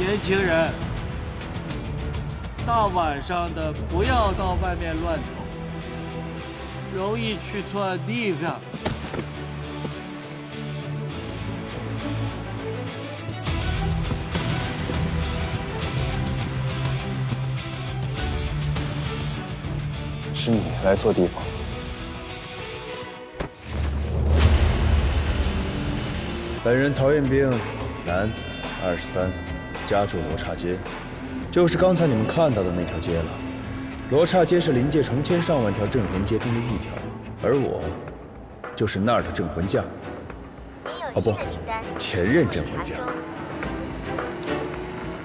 年轻人，大晚上的不要到外面乱走，容易去错地方。是你来错地方了。本人曹彦兵，男，23，家住罗刹街，就是刚才你们看到的那条街了。罗刹街是临界成千上万条镇魂街中的一条，而我就是那儿的镇魂将。哦不，前任镇魂将。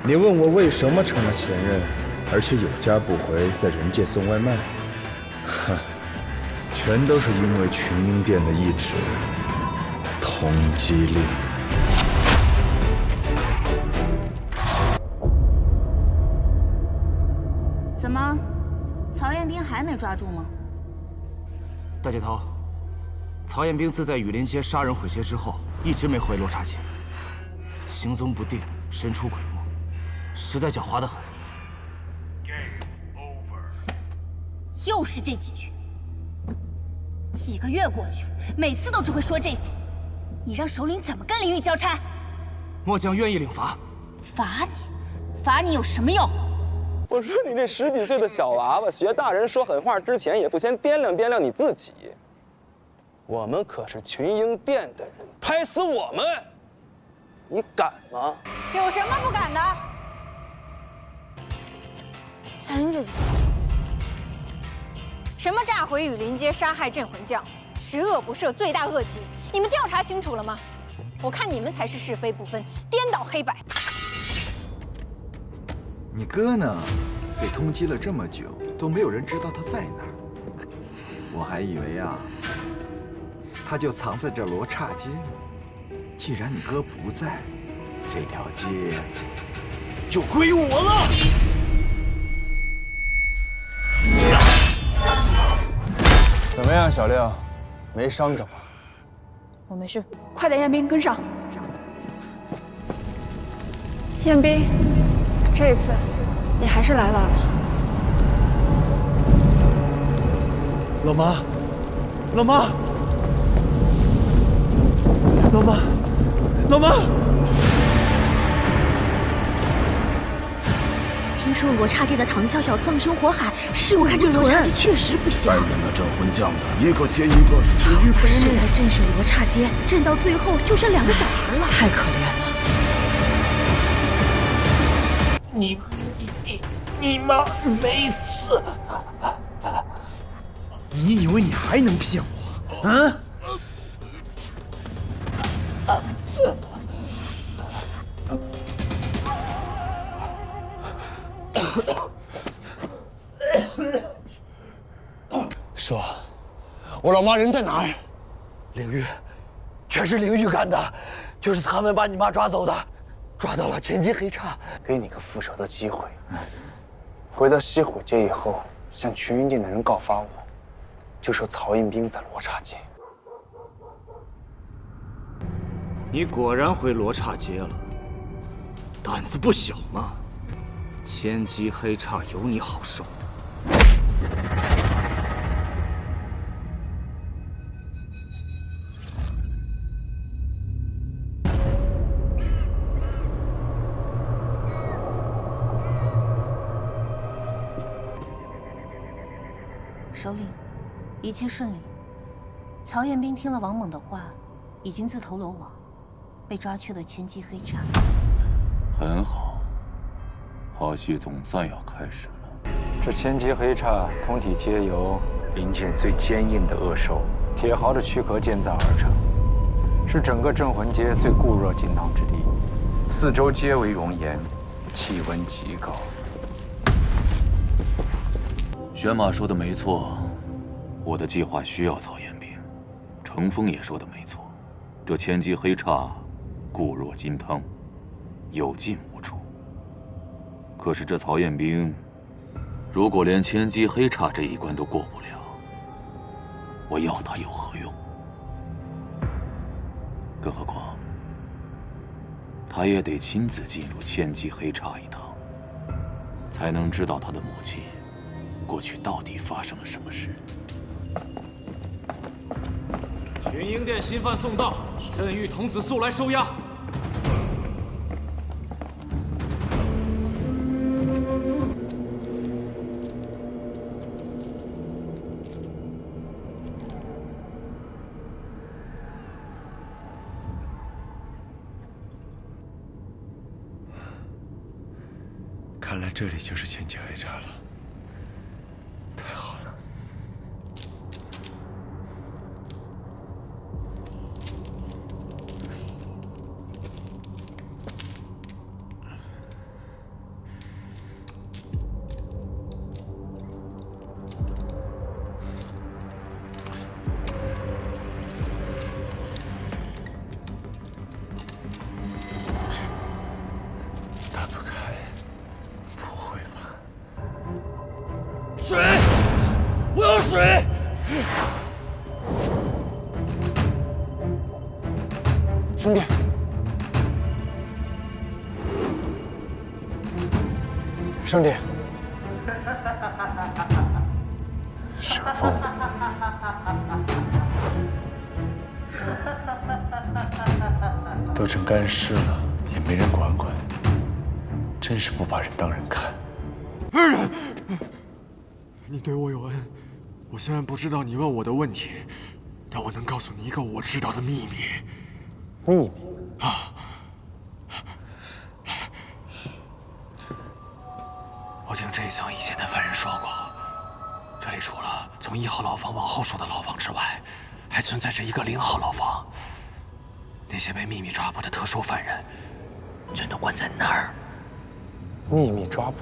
你问我为什么成了前任，而且有家不回，在人界送外卖？哼，全都是因为群英殿的一纸通缉令。怎么，曹彦兵还没抓住吗？大姐头，曹彦兵自在雨林街杀人毁街之后，一直没回罗刹街，行踪不定，神出鬼没，实在狡猾得很。又是这几句。几个月过去了，每次都只会说这些，你让首领怎么跟林玉交差？末将愿意领罚。罚你有什么用？我说你这10几岁的小娃娃，学大人说狠话之前，也不先掂量掂量你自己。我们可是群英殿的人，拍死我们，你敢吗？有什么不敢的？小林姐姐。什么炸毁雨林街、杀害镇魂将，十恶不赦、罪大恶极，你们调查清楚了吗？我看你们才是是非不分、颠倒黑白。你哥呢？被通缉了这么久，都没有人知道他在哪儿。我还以为啊，他就藏在这罗刹街呢。既然你哥不在，这条街就归我了。怎么样，小亮，没伤着吧？我没事，快点，彦兵跟上。彦兵，这次你还是来晚了。老妈，老妈，老妈，老妈！听说罗刹界的唐笑笑葬身火海，我看这罗刹界确实不小。带领了镇魂将的一个接一个死于非命。是来镇守罗刹街，镇到最后就剩2个小孩了，太可怜了。你妈没死！你以为你还能骗我？啊？说，我老妈人在哪儿？领域，全是领域干的，就是他们把你妈抓走的，抓到了前期黑叉，给你个复仇的机会。回到西虎街以后，向群英殿的人告发我，就说曹彦兵在罗刹街。你果然回罗刹街了，胆子不小嘛！千机黑叉有你好受的。首领，一切顺利。曹彦兵听了王猛的话，已经自投罗网，被抓去了千机黑叉。很好，好戏总算要开始了。这千机黑叉通体皆由灵界最坚硬的恶兽铁豪的躯壳建造而成，是整个镇魂街最固若金汤之地，四周皆为熔岩，气温极高。玄马说的没错，我的计划需要曹彦兵。程峰也说的没错，这千机黑叉固若金汤，有进无出。可是这曹彦兵，如果连千机黑叉这一关都过不了，我要他有何用？更何况，他也得亲自进入千机黑刹一趟，才能知道他的母亲过去到底发生了什么事。群英殿新犯送到，朕谕童子速来收押。看来这里就是千机黑刹了。太好了。打不开。不会吧？水！我要水！兄弟，兄弟，蛇风，都成干尸了，也没人管管，真是不把人当人看。恩人，你对我有恩，我虽然不知道你问我的问题，但我能告诉你一个我知道的秘密。秘密啊！我听这一层以前的犯人说过，这里除了从1号牢房往后数的牢房之外，还存在着一个0号牢房。那些被秘密抓捕的特殊犯人，全都关在那儿。秘密抓捕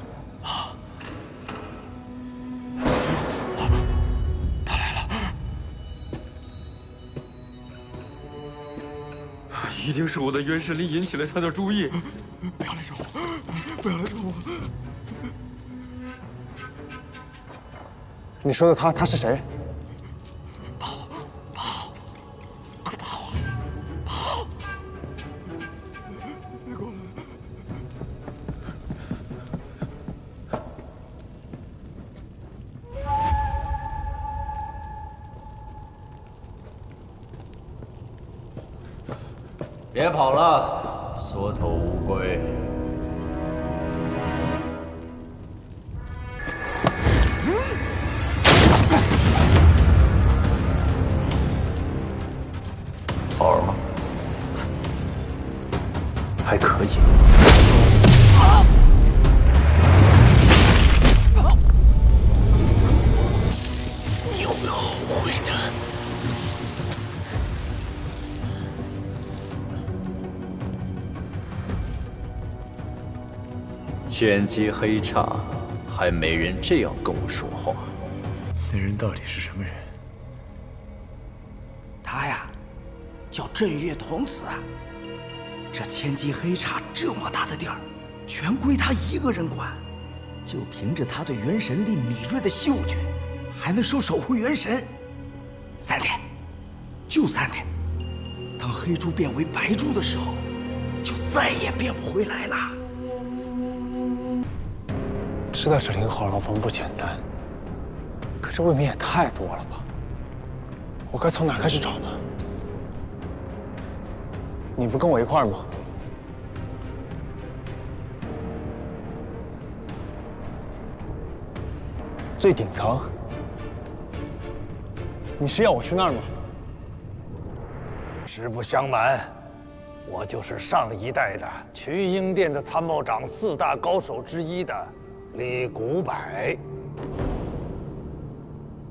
啊！他来了！一定是我的元神力引起了他的注意。不要来找我！不要来找我！你说的他是谁？别跑了，缩头乌龟！好玩吗？还可以。你会后悔的。千机黑刹，还没人这样跟我说话。那人到底是什么人？他呀，叫镇月童子。这千机黑刹这么大的地儿，全归他一个人管。就凭着他对元神力敏锐的嗅觉，还能守护元神。3天，就3天。当黑珠变为白珠的时候，就再也变不回来了。知道这0号牢房不简单，可这未免也太多了吧？我该从哪开始找呢？你不跟我一块儿吗？最顶层，你是要我去那儿吗？实不相瞒，我就是上一代的群英殿的参谋长4大高手之一的李古柏。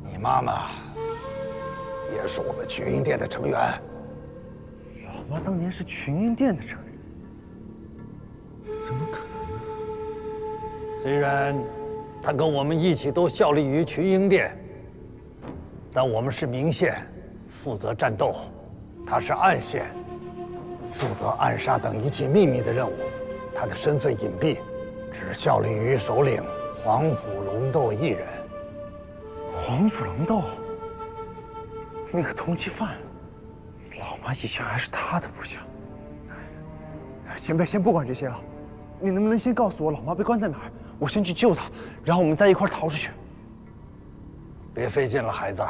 你妈妈也是我们群英殿的成员。老妈当年是群英殿的成员，怎么可能呢？虽然她跟我们一起都效力于群英殿，但我们是明线，负责战斗；她是暗线，负责暗杀等一切秘密的任务。她的身份隐蔽，只效力于首领黄甫龙斗一人。黄甫龙斗，那个通缉犯，老妈以前还是他的部下。前辈，先不管这些了，你能不能先告诉我老妈被关在哪儿？我先去救她，然后我们再一块逃出去。别费劲了，孩子。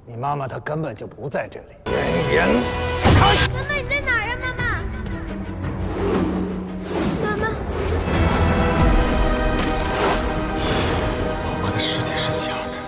你妈妈她根本就不在这里。严严，开！妈妈，你在哪儿啊？妈妈，妈妈，老妈的尸体是假的。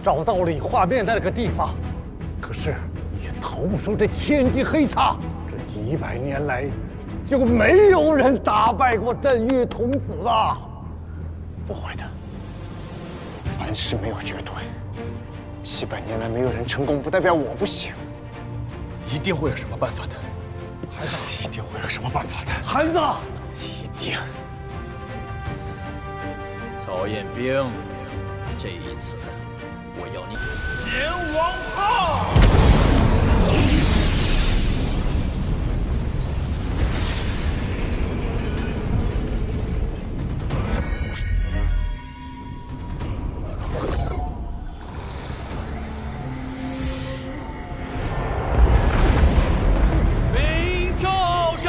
找到了以画面的那个地方，可是也逃不出这千机黑叉。这几百年来，就没有人打败过镇狱童子啊！不会的，凡事没有绝对。700年来没有人成功，不代表我不行。一定会有什么办法的，孩子，一定会有什么办法的，孩子，一定。曹彦兵，这一次。 我要你阎王炮！明州长。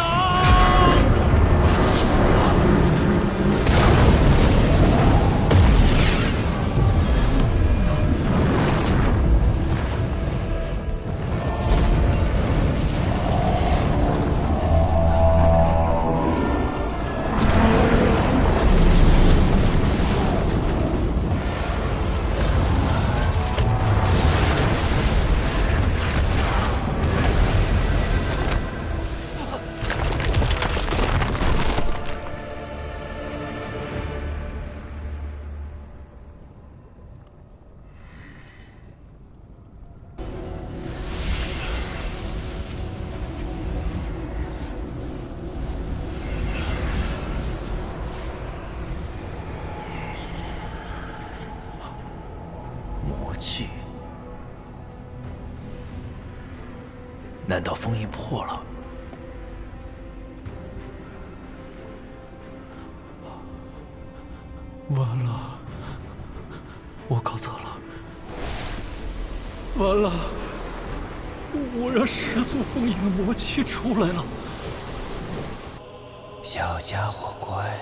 气，难道封印破了？完了，我搞错了。完了，我让始祖封印的魔气出来了。小家伙乖。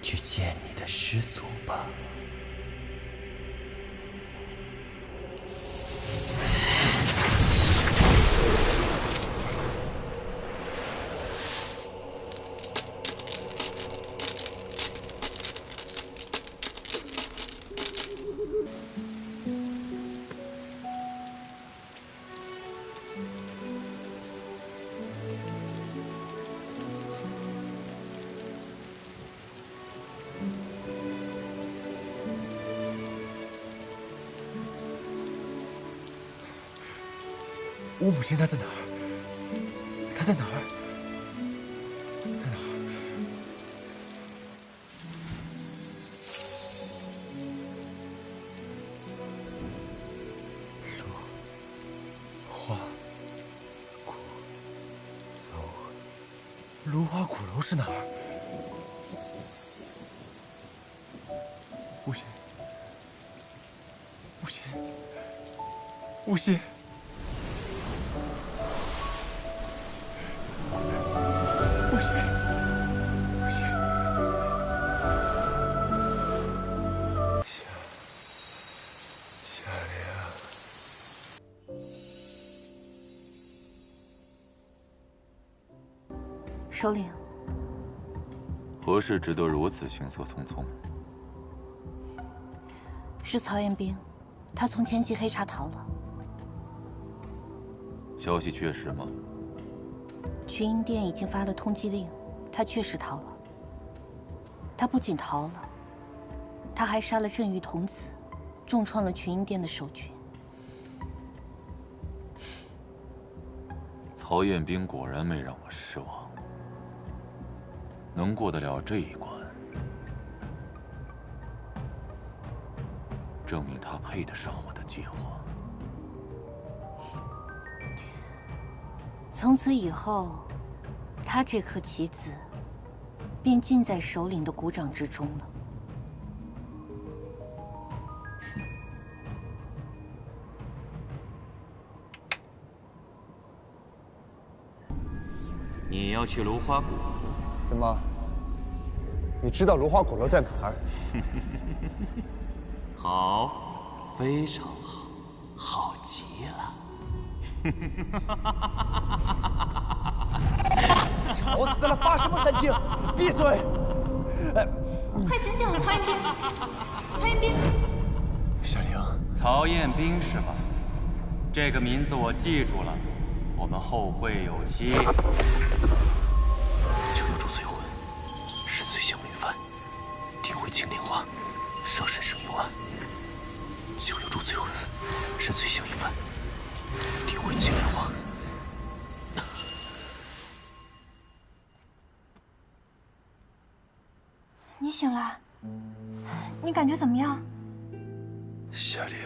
去见你的师祖吧。我母亲她在哪儿？她在哪儿？在哪儿？芦花鼓楼是哪儿？无心，无心，无心。首领，何事值得如此行色匆匆？是曹彦兵，他从前期黑茶逃了。消息确实吗？群英殿已经发了通缉令，他确实逃了。他不仅逃了，他还杀了镇狱童子，重创了群英殿的守军。曹彦兵果然没让我失望，能过得了这一关，证明他配得上我的计划。从此以后，他这颗棋子便尽在首领的鼓掌之中了。你要去芦花谷？怎么？你知道芦花鼓楼在哪儿？好，非常好，好极了。吵死了！发什么神经？闭嘴！快醒醒，曹彦兵！曹彦兵！小玲，曹彦兵是吧？这个名字我记住了，我们后会有期。九有主罪魂，是罪降于犯，定会青莲花，上神圣幽暗。九有主罪魂，是罪降于犯，定会青莲花。你醒了，你感觉怎么样？小玲，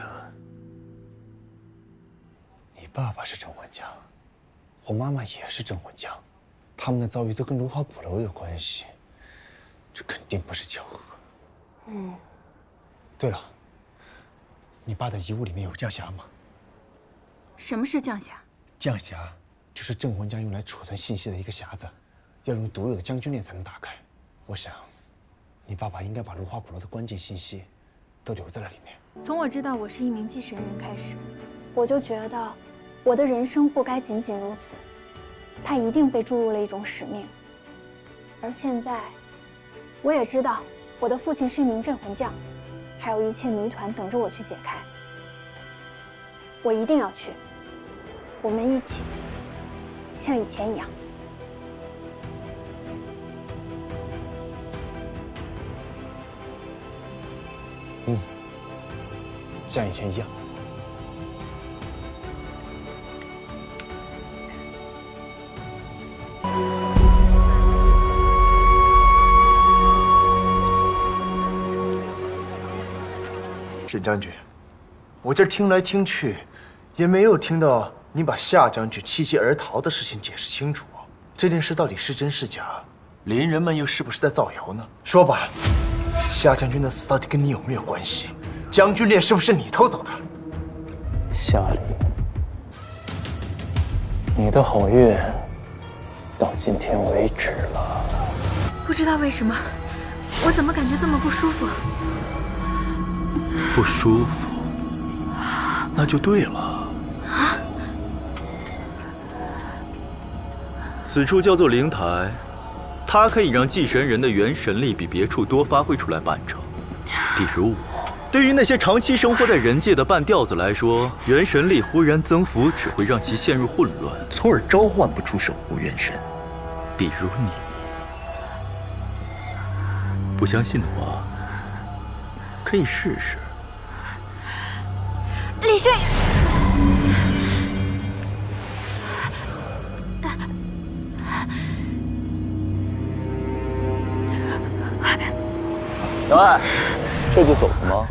你爸爸是镇魂将，我妈妈也是镇魂将，他们的遭遇都跟芦花鼓楼有关系，这肯定不是巧合。对了，你爸的遗物里面有降匣吗？什么是降匣？降匣就是镇魂将用来储存信息的一个匣子，要用独有的将军链才能打开。我想，你爸爸应该把芦花鼓楼的关键信息都留在了里面。从我知道我是一名祭神人开始，我就觉得我的人生不该仅仅如此，他一定被注入了一种使命。而现在，我也知道我的父亲是一名镇魂将，还有一切谜团等着我去解开。我一定要去，我们一起像以前一样。像以前一样。沈将军，我这听来听去，也没有听到你把夏将军弃机而逃的事情解释清楚。这件事到底是真是假？邻人们又是不是在造谣呢？说吧，夏将军的死到底跟你有没有关系？将军链是不是你偷走的？夏里，你的好运到今天为止了。不知道为什么，我怎么感觉这么不舒服？不舒服，那就对了。啊！此处叫做灵台，它可以让祭神人的元神力比别处多发挥出来半成。比如我，对于那些长期生活在人界的半吊子来说，元神力忽然增幅只会让其陷入混乱，从而召唤不出守护元神。比如你，不相信的话，可以试试。李迅，小爱，这就走了吗？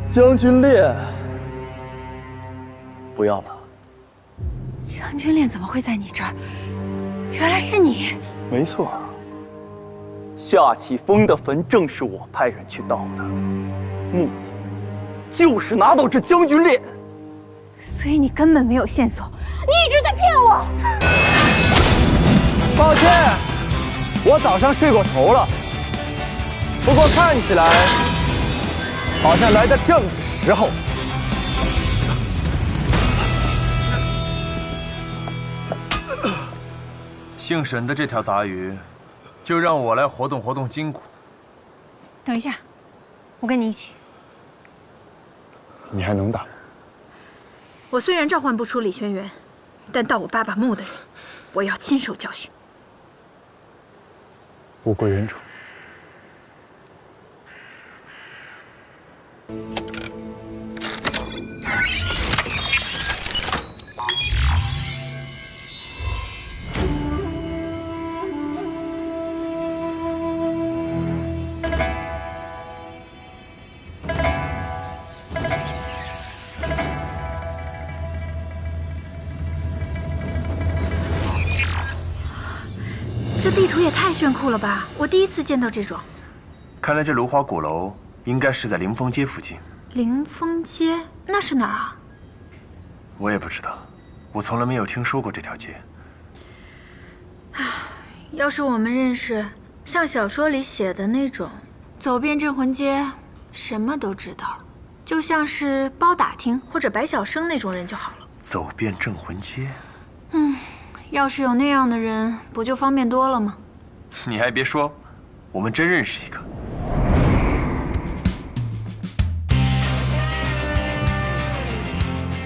将军链，不要了。将军链怎么会在你这儿？原来是你。没错，夏启峰的坟正是我派人去盗的，目的就是拿到这将军链。所以你根本没有线索，你一直在骗我。抱歉，我早上睡过头了。不过看起来好像来的正是时候。姓沈的这条杂鱼，就让我来活动活动筋骨。等一下，我跟你一起。你还能打？我虽然召唤不出李轩辕，但盗我爸爸墓的人，我要亲手教训。物归原主。这地图也太炫酷了吧！我第一次见到这种。看来这芦花鼓楼应该是在凌风街附近。凌风街那是哪儿啊？我也不知道，我从来没有听说过这条街。要是我们认识像小说里写的那种，走遍镇魂街，什么都知道，就像是包打听或者白晓生那种人就好了。走遍镇魂街。要是有那样的人，不就方便多了吗？你还别说，我们真认识一个。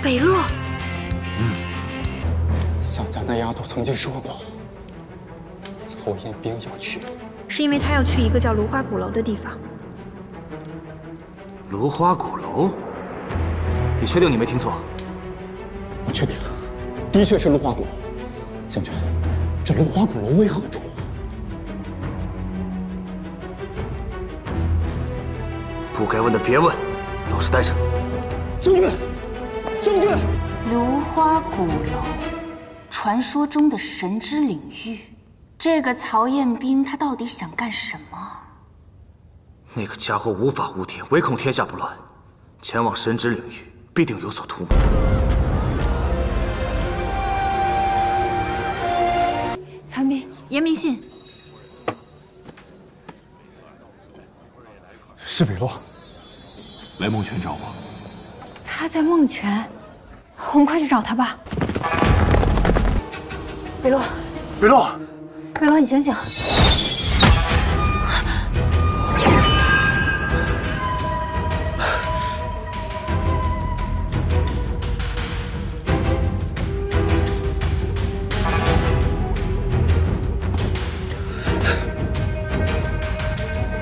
北洛。小佳那丫头曾经说过，曹彦兵要去，是因为他要去一个叫芦花鼓楼的地方。芦花鼓楼？你确定你没听错？我确定，的确是芦花鼓楼。将军，这芦花鼓楼为何处？不该问的别问，老实待着。将军，将军！芦花鼓楼，传说中的神之领域。这个曹彦兵他到底想干什么？那个家伙无法无天，唯恐天下不乱，前往神之领域必定有所图谋。残兵，严明信。是北洛。来梦泉找我。他在梦泉，我们快去找他吧。北洛，北洛，北洛，你醒醒！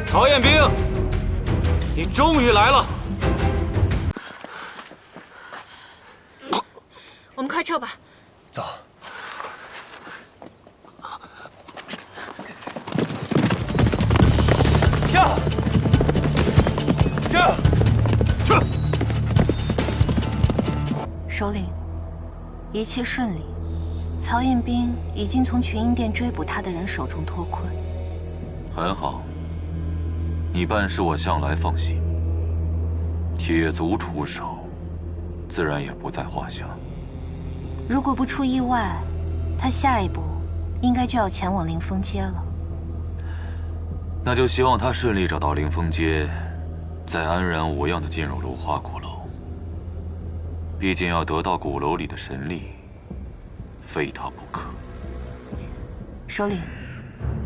曹彦兵，你终于来了！我们快撤吧。走。驾！驾！撤！首领，一切顺利。曹彦兵已经从群英殿追捕他的人手中脱困。很好。你办事我向来放心，铁足出手，自然也不在话下。如果不出意外，他下一步应该就要前往凌风街了。那就希望他顺利找到凌风街，再安然无恙地进入芦花鼓楼。毕竟要得到鼓楼里的神力，非他不可。首领，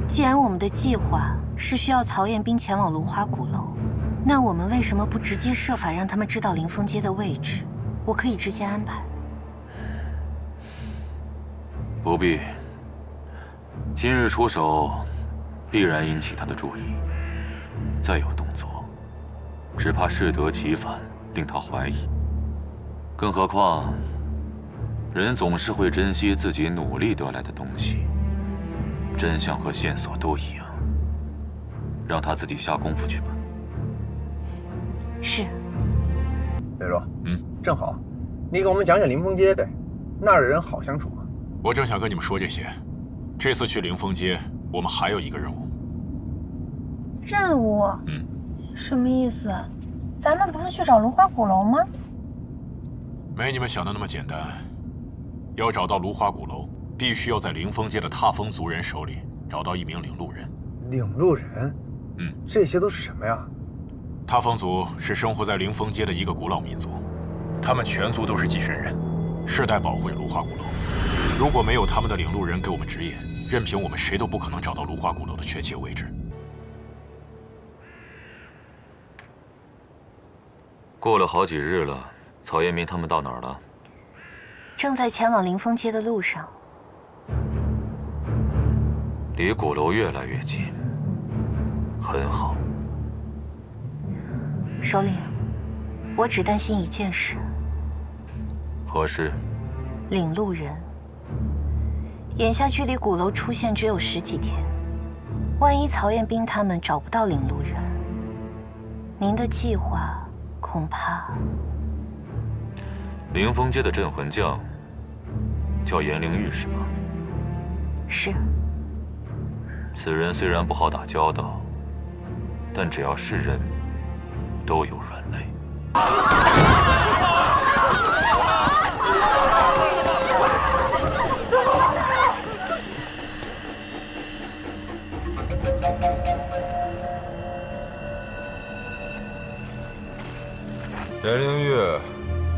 既然我们的计划是需要曹彦兵前往芦花鼓楼，那我们为什么不直接设法让他们知道凌风街的位置？我可以直接安排。不必。今日出手，必然引起他的注意。再有动作，只怕适得其反，令他怀疑。更何况，人总是会珍惜自己努力得来的东西。真相和线索都一样，让他自己下功夫去吧。是。北洛，正好，你给我们讲讲凌风街呗，那儿的人好相处吗？我正想跟你们说这些。这次去凌风街，我们还有一个任务。任务？什么意思？咱们不是去找芦花鼓楼吗？没你们想的那么简单。要找到芦花鼓楼，必须要在凌风街的踏风族人手里找到一名领路人。领路人？这些都是什么呀？踏风族是生活在凌风街的一个古老民族，他们全族都是祭神人，世代保护芦花鼓楼。如果没有他们的领路人给我们指引，任凭我们谁都不可能找到芦花鼓楼的确切位置。过了好几日了，曹彦斌他们到哪儿了？正在前往临风街的路上。离鼓楼越来越近，很好。首领，我只担心一件事。何事？领路人。眼下距离鼓楼出现只有10几天，万一曹彦斌他们找不到领路人，您的计划恐怕……临风街的镇魂将叫颜灵玉是吗？是。此人虽然不好打交道，但只要是人，都有软肋。颜灵玉，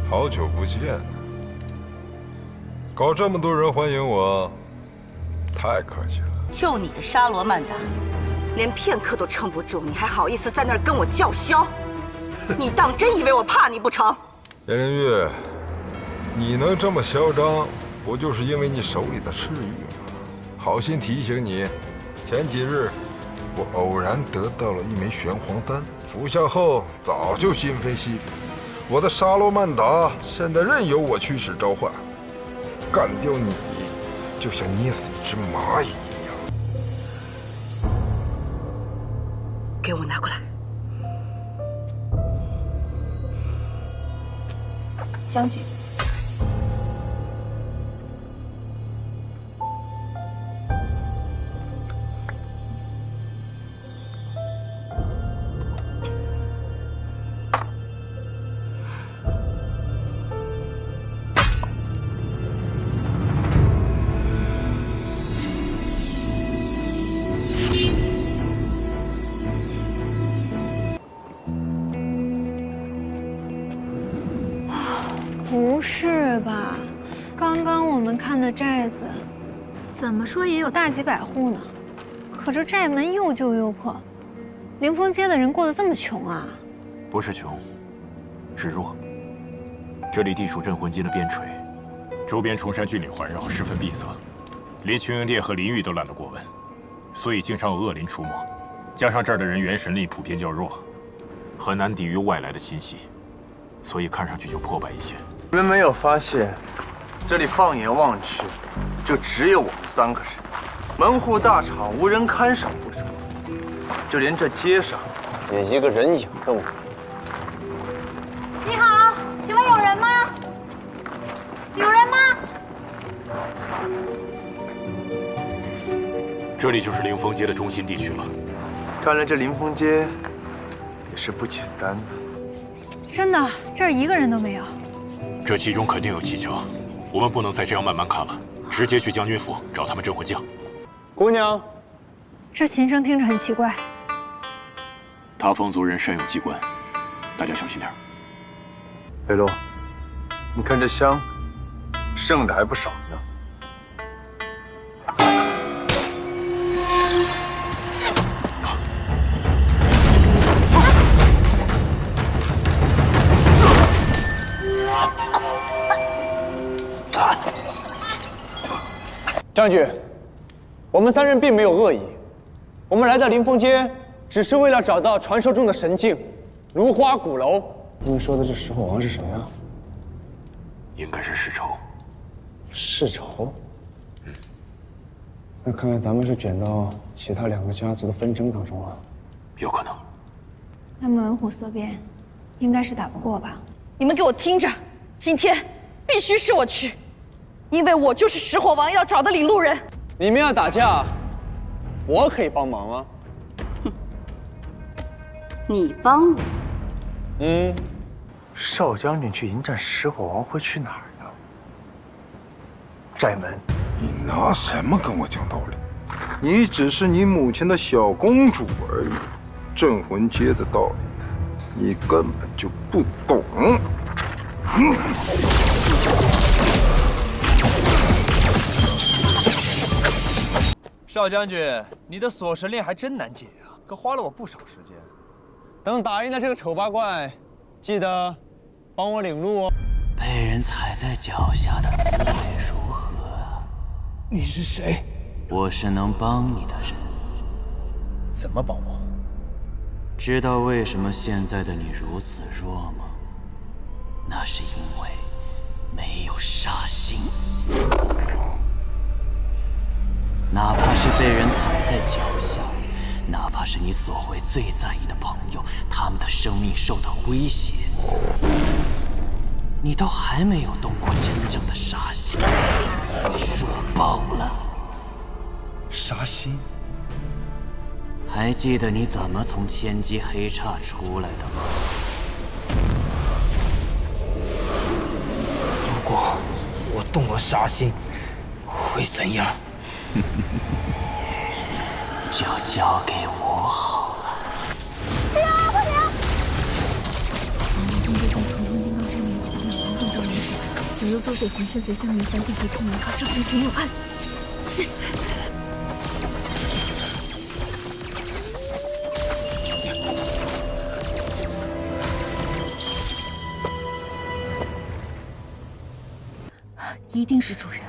好久不见！搞这么多人欢迎我，太客气了。就你的沙罗曼达，连片刻都撑不住，你还好意思在那儿跟我叫嚣？你当真以为我怕你不成？颜灵玉，你能这么嚣张，不就是因为你手里的赤玉吗？好心提醒你，前几日我偶然得到了一枚玄黄丹，服下后早就今非昔比。我的沙罗曼达现在任由我驱使召唤，干掉你就像捏死一只蚂蚁一样。给我拿过来。将军。不是吧？刚刚我们看的寨子，怎么说也有大几百户呢，可这寨门又旧又破，临风街的人过得这么穷啊？不是穷，是弱。这里地处镇魂街的边陲，周边崇山峻岭环绕，十分闭塞，连群英殿和林域都懒得过问，所以经常有恶灵出没。加上这儿的人元神力普遍较弱，很难抵御外来的侵袭，所以看上去就破败一些。你们没有发现，这里放眼望去，就只有我们3个人，门户大敞，无人看守不说，就连这街上也一个人影都没有。你好，请问有人吗？有人吗？这里就是临风街的中心地区了。看来这临风街也是不简单的。真的，这儿一个人都没有。这其中肯定有蹊跷，我们不能再这样慢慢看了，直接去将军府找他们镇魂将。姑娘，这琴声听着很奇怪。他方族人善用机关，大家小心点。北洛，你看这香，剩的还不少呢。将军，我们3人并没有恶意，我们来到临风街，只是为了找到传说中的神境——芦花鼓楼。你们说的这石火王是谁啊？应该是世仇。世仇？那看来咱们是卷到其他2个家族的纷争当中了。有可能。那么文虎色变，应该是打不过吧？你们给我听着，今天必须是我去。因为我就是石火王要找的领路人。你们要打架，我可以帮忙啊。你帮我？少将军去迎战石火王会去哪儿呢？寨门。你拿什么跟我讲道理？你只是你母亲的小公主而已，镇魂街的道理，你根本就不懂。少将军，你的锁神链还真难解呀，可花了我不少时间。等打赢了这个丑八怪，记得帮我领路哦。被人踩在脚下的滋味如何？你是谁？我是能帮你的人。怎么帮我？知道为什么现在的你如此弱吗？那是因为没有杀心。哪怕是被人踩在脚下，哪怕是你所谓最在意的朋友，他们的生命受到威胁，你都还没有动过真正的杀心，你弱爆了。杀心？还记得你怎么从千机黑叉出来的吗？如果我动了杀心，会怎样？就交给我好了。停！快停！通过重重金刚之名，能动照人时，九幽周水浑身随相应三地回冲门，上前行有案。一定是主人。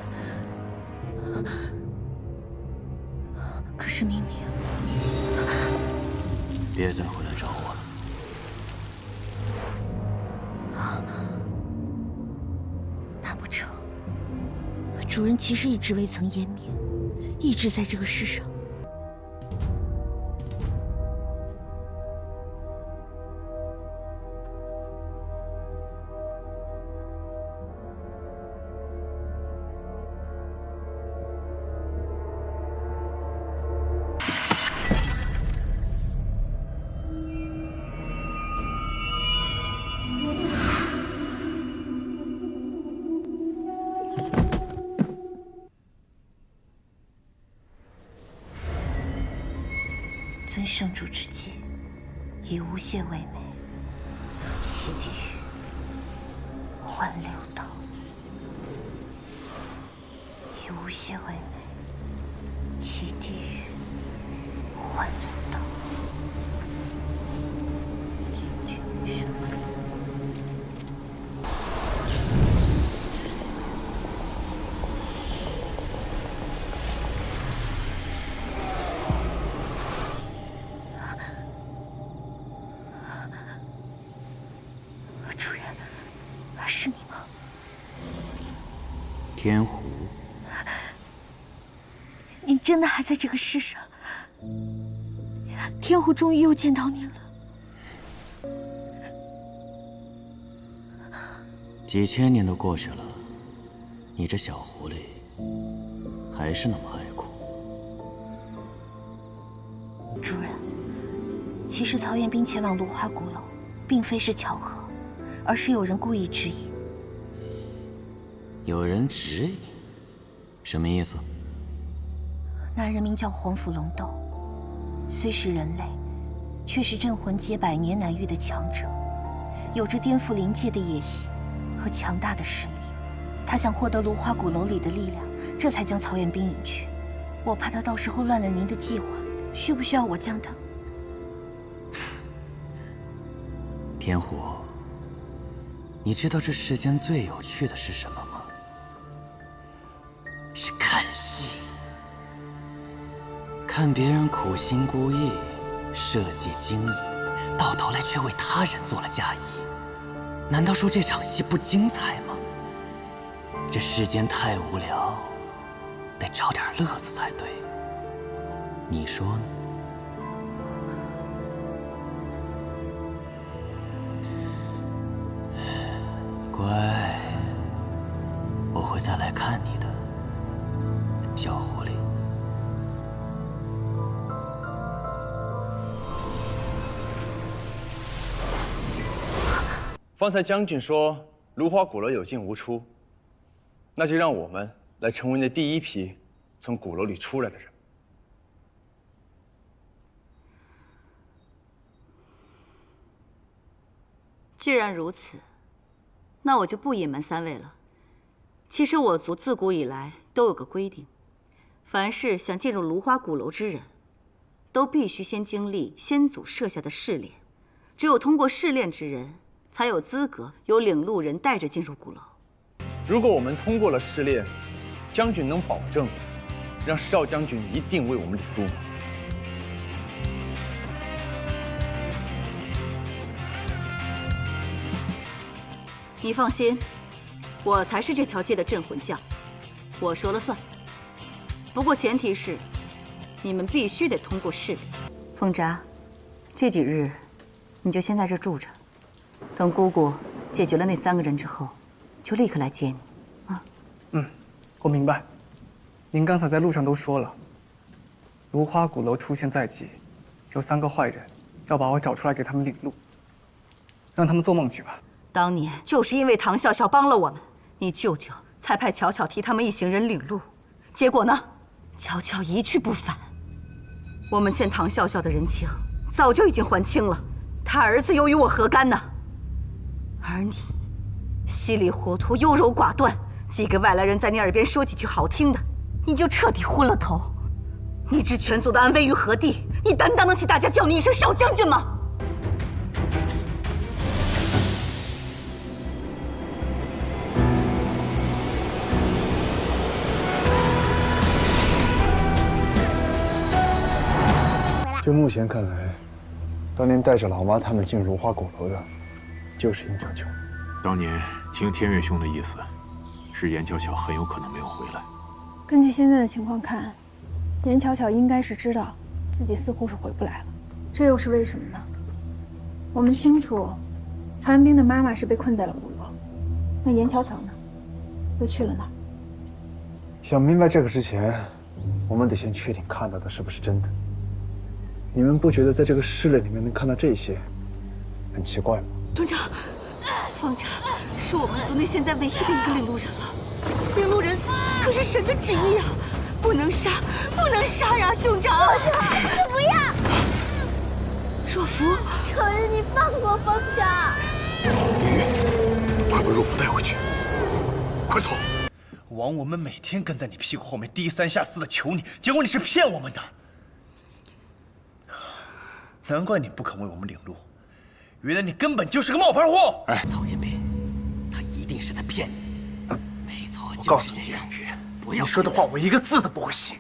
可是明明……别再回来找我了。难不成主人其实一直未曾湮灭，一直在这个世上？尊圣主之际，以无懈为美，弃地狱，换六道。以无懈为美，弃地狱，换六道。主人，是你吗？天狐，你真的还在这个世上？天狐终于又见到你了。几千年都过去了，你这小狐狸还是那么爱哭。主人，其实曹彦斌前往芦花鼓楼，并非是巧合，而是有人故意指引。有人指引？什么意思？那人名叫黄甫龙斗，虽是人类，却是镇魂街百年难遇的强者，有着颠覆灵界的野心和强大的实力。他想获得芦花鼓楼里的力量，这才将曹彦斌引去。我怕他到时候乱了您的计划，需不需要我将他？天狐，你知道这世间最有趣的是什么吗？是看戏。看别人苦心孤诣，设计精益，到头来却为他人做了嫁衣，难道说这场戏不精彩吗？这世间太无聊，得找点乐子才对。你说呢？乖，我会再来看你的，小狐狸。方才将军说芦花鼓楼有进无出，那就让我们来成为那第一批从鼓楼里出来的人。既然如此，那我就不隐瞒三位了。其实我族自古以来都有个规定，凡是想进入芦花鼓楼之人，都必须先经历先祖设下的试炼。只有通过试炼之人，才有资格由领路人带着进入鼓楼。如果我们通过了试炼，将军能保证让少将军一定为我们领路吗？你放心，我才是这条街的镇魂将，我说了算。不过前提是，你们必须得通过试炼。凤札，这几日你就先在这住着，等姑姑解决了那3个人之后，就立刻来接你。我明白。您刚才在路上都说了，芦花鼓楼出现在即，有3个坏人要把我找出来给他们领路，让他们做梦去吧。当年就是因为唐笑笑帮了我们，你舅舅才派巧巧替他们一行人领路，结果呢，巧巧一去不返。我们欠唐笑笑的人情早就已经还清了，他儿子又与我何干呢？而你稀里糊涂、优柔寡断，几个外来人在你耳边说几句好听的，你就彻底昏了头。你置全族的安危于何地？你担当得起大家叫你一声少将军吗？就目前看来，当年带着老妈他们进芦花鼓楼的，就是严巧巧。当年听天月兄的意思，是严巧巧很有可能没有回来。根据现在的情况看，严巧巧应该是知道自己似乎是回不来了。这又是为什么呢？我们清楚，曹元兵的妈妈是被困在了鼓楼，那严巧巧呢，又去了哪儿？想明白这个之前，我们得先确定看到的是不是真的。你们不觉得在这个试炼里面能看到这些，很奇怪吗？兄长，方丈是我们族内现在唯一的一个领路人了。领路人可是神的旨意啊，不能杀，不能杀呀，兄长！不要！若芙，求求你放过方丈！快把若芙带回去，快走！枉我们每天跟在你屁股后面低三下四的求你，结果你是骗我们的。难怪你不肯为我们领路，原来你根本就是个冒牌货！曹彦斌，他一定是在骗你。没错，我就是这样。不要你说的话我一个字都不会信。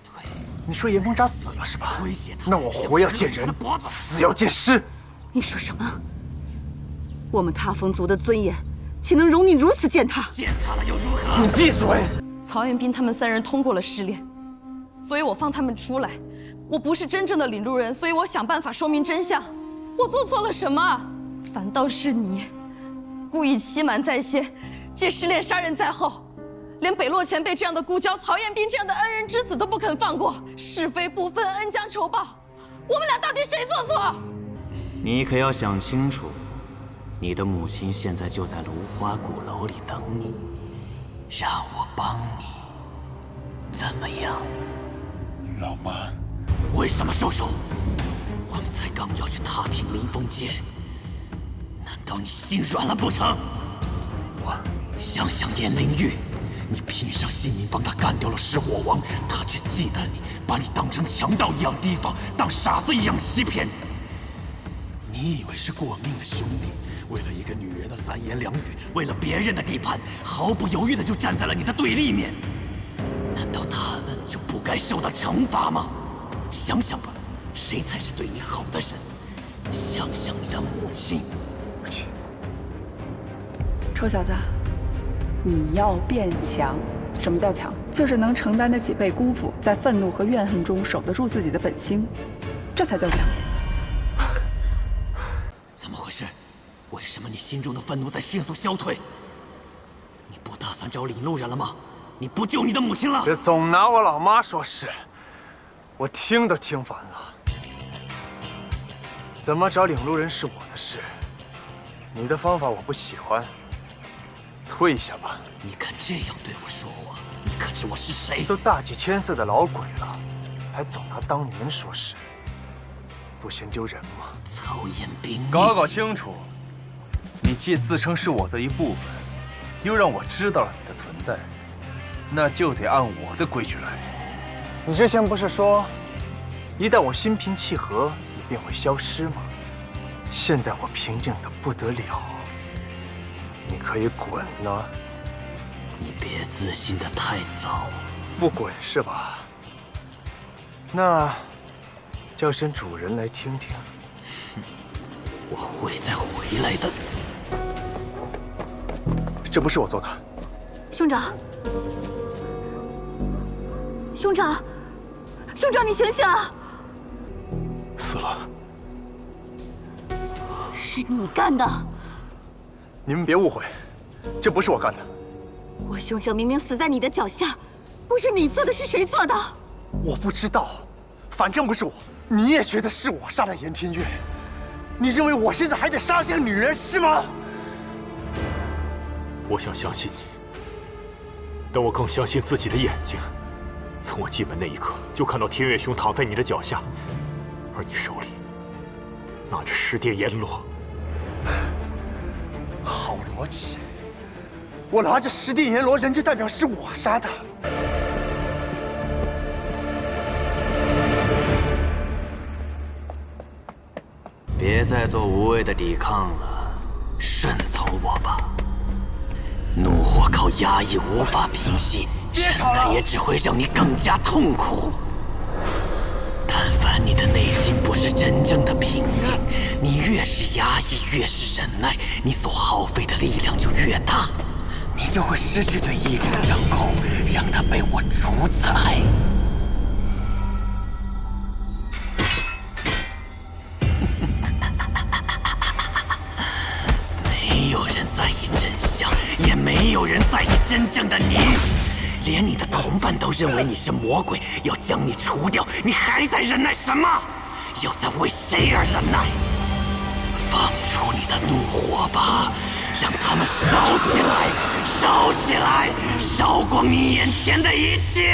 你说严凤札死了是吧？威胁他。那我活要见人，死要见尸。你说什么？我们塌风族的尊严，岂能容你如此践踏？践踏了又如何？你闭嘴！曹彦斌他们3人通过了试炼，所以我放他们出来。我不是真正的领路人，所以我想办法说明真相。我做错了什么？反倒是你，故意欺瞒在先，借试炼杀人在后，连北洛前辈这样的故交、曹彦斌这样的恩人之子都不肯放过，是非不分，恩将仇报。我们俩到底谁做错？你可要想清楚，你的母亲现在就在芦花鼓楼里等你，让我帮你，怎么样？老妈。为什么收手？我们才刚要去踏平临风街，难道你心软了不成？想想颜灵玉，你拼上性命帮他干掉了失火王，他却忌惮你，把你当成强盗一样提防，当傻子一样欺骗。你以为是过命的兄弟，为了一个女人的3言2语，为了别人的地盘，毫不犹豫的就站在了你的对立面。难道他们就不该受到惩罚吗？想想吧，谁才是对你好的人？想想你的母亲。母亲，臭小子，你要变强。什么叫强？就是能承担得起被辜负，在愤怒和怨恨中守得住自己的本心，这才叫强。怎么回事？为什么你心中的愤怒在迅速消退？你不打算找领路人了吗？你不救你的母亲了？别总拿我老妈说事。我听都听烦了，怎么找领路人是我的事，你的方法我不喜欢，退下吧。你敢这样对我说话？你可知我是谁？都大几千岁的老鬼了，还总拿当年说事，不嫌丢人吗？曹彦斌，搞清楚，你既自称是我的一部分，又让我知道了你的存在，那就得按我的规矩来。你之前不是说，一旦我心平气和，你便会消失吗？现在我平静的不得了，你可以滚了。你别自信的太早。不滚是吧？那叫声主人来听听。我会再回来的。这不是我做的。兄长，兄长，兄长，你醒醒啊！死了。是你干的。你们别误会，这不是我干的。我兄长明明死在你的脚下，不是你做的，是谁做的？我不知道，反正不是我。你也觉得是我杀了严天月？你认为我现在还得杀这个女人是吗？我想相信你，但我更相信自己的眼睛。从我进门那一刻，就看到天月兄躺在你的脚下，而你手里拿着十殿阎罗。好逻辑，我拿着十殿阎罗，人就代表是我杀的。别再做无谓的抵抗了，顺从我吧。怒火靠压抑无法平息，忍耐也只会让你更加痛苦。但凡你的内心不是真正的平静，你越是压抑，越是忍耐，你所耗费的力量就越大，你就会失去对意志的掌控，让它被我主宰。没有人在意真相，也没有人在意真正的你。连你的同伴都认为你是魔鬼，要将你除掉，你还在忍耐什么？又在为谁而忍耐？放出你的怒火吧，让他们烧起来，烧起来，烧光你眼前的一切！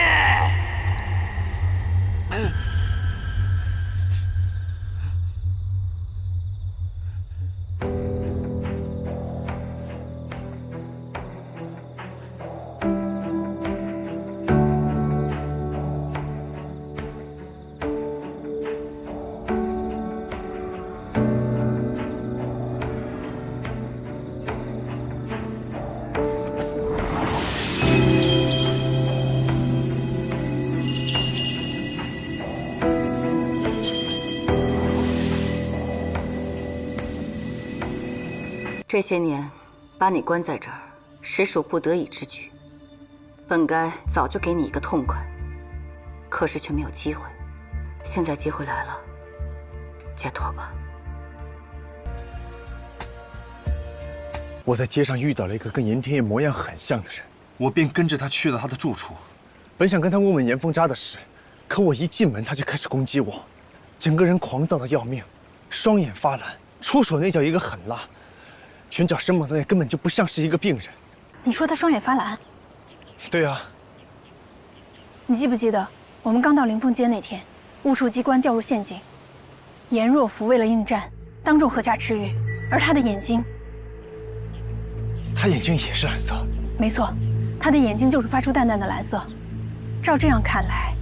这些年把你关在这儿，实属不得已之举。本该早就给你一个痛快，可是却没有机会。现在机会来了，解脱吧。我在街上遇到了一个跟严天月模样很像的人，我便跟着他去了他的住处，本想跟他问问严风渣的事，可我一进门他就开始攻击我，整个人狂躁的要命，双眼发蓝，出手那叫一个狠辣。拳脚生猛的那根本就不像是一个病人。你说他双眼发蓝？对啊。你记不记得我们刚到灵凤街那天，巫术机关掉入陷阱，颜若甫为了应战，当众喝下赤玉，而他的眼睛，他眼睛也是蓝色。没错，他的眼睛就是发出淡淡的蓝色。照这样看来，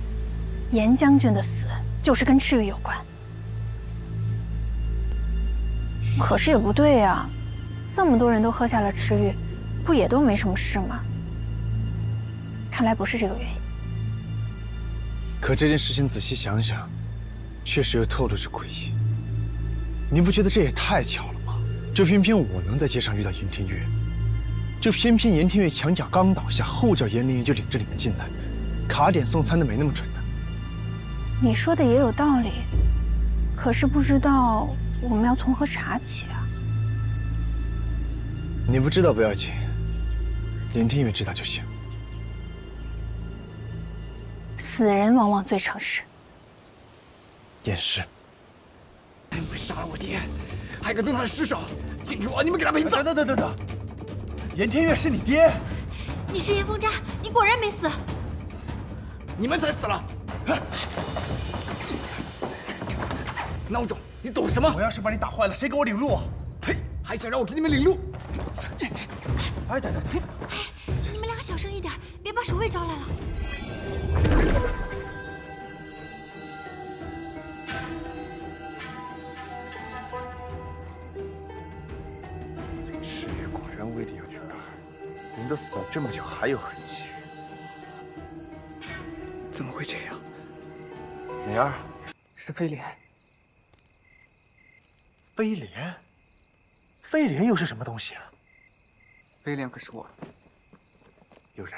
严将军的死就是跟赤玉有关。可是也不对呀。这么多人都喝下了赤玉，不也都没什么事吗？看来不是这个原因。可这件事情仔细想想，确实又透露着诡异。你不觉得这也太巧了吗？就偏偏我能在街上遇到严天月，就偏偏严天月墙角刚倒下，后脚严凌云就领着你们进来，卡点送餐的没那么准的。你说的也有道理，可是不知道我们要从何查起啊？你不知道不要紧，严天月知道就行。死人往往最诚实。也是。你们杀了我爹，还敢动他的尸首！今天我要你们给他赔罪！等，严天月是你爹？你是严风渣，你果然没死。你们才死了！孬种，你懂什么？我要是把你打坏了，谁给我领路啊？呸！还想让我给你们领路？哎，等，你们两个小声一点，别把守卫招来了。人威力有点大，人都死了这么久还有痕迹，怎么会这样？灵儿，是飞廉。飞廉？飞廉又是什么东西啊？飞廉可是我。有人。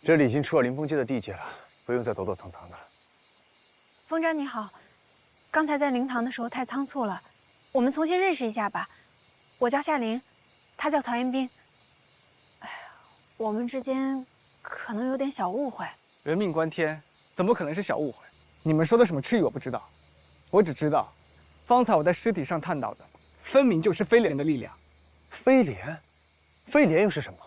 这里已经出了凌风街的地界了，不用再躲躲藏藏的。风瞻你好，刚才在灵堂的时候太仓促了，我们重新认识一下吧。我叫夏灵，他叫曹彦斌。哎呀，我们之间可能有点小误会。人命关天，怎么可能是小误会？你们说的什么赤羽我不知道，我只知道，方才我在尸体上看到的，分明就是飞廉的力量。飞廉？飞廉又是什么？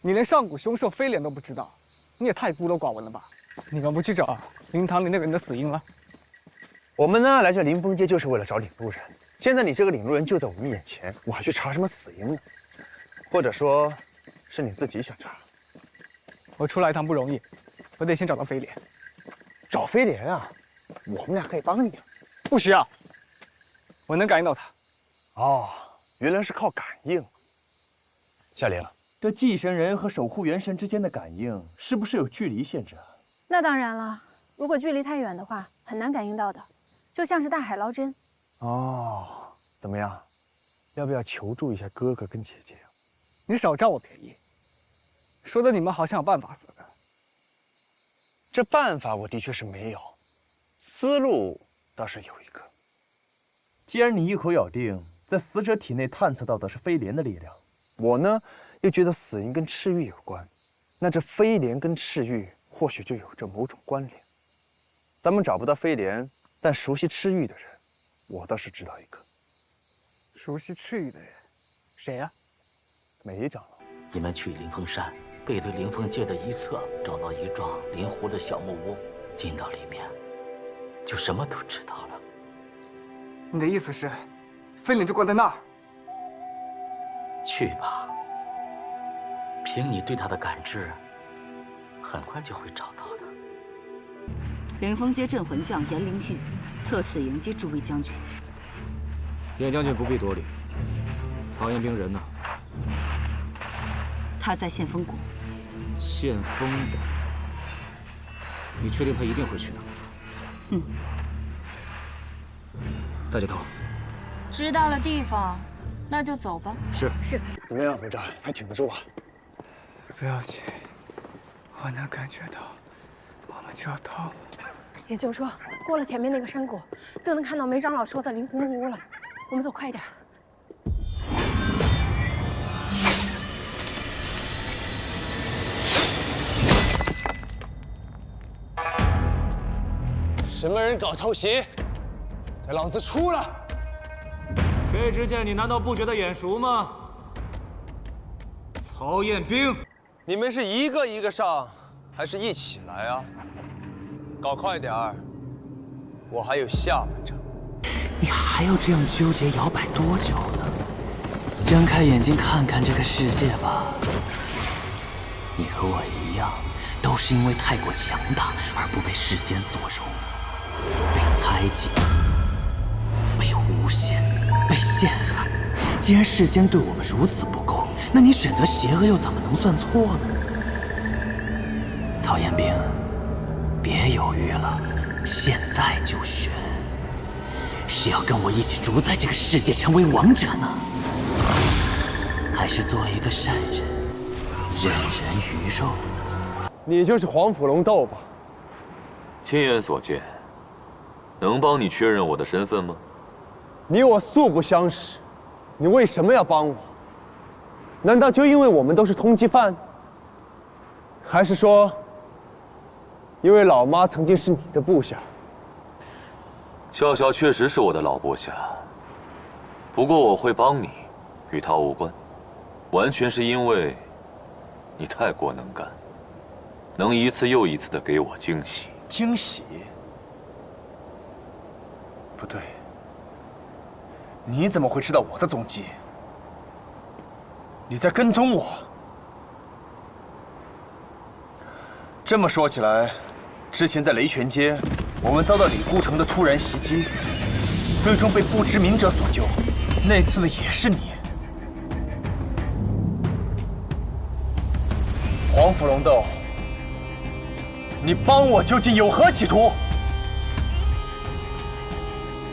你连上古凶兽飞廉都不知道，你也太孤陋寡闻了吧？你们不去找灵堂里那个人的死因了？我们呢来这凌风街就是为了找领路人，现在你这个领路人就在我们眼前，我还去查什么死因呢？或者说，是你自己想查？我出来一趟不容易，我得先找到飞廉。找飞廉啊？我们俩可以帮你。不需要，我能感应到他。哦，原来是靠感应。夏灵，这祭神人和守护元神之间的感应是不是有距离限制啊？那当然了，如果距离太远的话，很难感应到的，就像是大海捞针。哦，怎么样？要不要求助一下哥哥跟姐姐？你少占我便宜，说的你们好像有办法似的。这办法我的确是没有，思路倒是有一个。既然你一口咬定在死者体内探测到的是飞廉的力量，我呢又觉得死因跟赤玉有关，那这飞廉跟赤玉或许就有着某种关联。咱们找不到飞廉，但熟悉赤玉的人，我倒是知道一个。熟悉赤玉的人，谁呀？梅长老。你们去灵凤山，背对灵凤街的一侧，找到一幢临湖的小木屋，进到里面，就什么都知道了。你的意思是，飞廉就关在那儿？去吧，凭你对他的感知，很快就会找到的。凌风街镇魂将严灵玉特此迎接诸位将军。严将军不必多礼。曹彦兵人呢？他在献风谷。献风谷？你确定他一定会去呢？嗯。大姐头，知道了地方，那就走吧。是。怎么样，部长，还挺得住吧？不要紧，我能感觉到，我们就要到了。也就是说，过了前面那个山谷，就能看到梅长老说的灵湖木屋了。我们走快一点。什么人搞偷袭？给老子出来！这支箭你难道不觉得眼熟吗？曹彦兵，你们是一个一个上，还是一起来啊？搞快点儿，我还有下半场。你还要这样纠结摇摆多久呢？睁开眼睛看看这个世界吧。你和我一样，都是因为太过强大而不被世间所容，被猜忌，被诬陷，被陷害。既然世间对我们如此不公，那你选择邪恶又怎么能算错呢？曹彦兵，别犹豫了，现在就选。是要跟我一起主宰这个世界，成为王者呢，还是做一个善人，任人鱼肉？你就是黄甫龙斗吧？亲眼所见，能帮你确认我的身份吗？你我素不相识，你为什么要帮我？难道就因为我们都是通缉犯？还是说，因为老妈曾经是你的部下？笑笑确实是我的老部下，不过我会帮你，与他无关，完全是因为你太过能干，能一次又一次的给我惊喜。惊喜？不对，你怎么会知道我的踪迹？你在跟踪我？这么说起来，之前在雷泉街，我们遭到李孤城的突然袭击，最终被不知名者所救。那次的也是你。黄甫龙斗，你帮我究竟有何企图？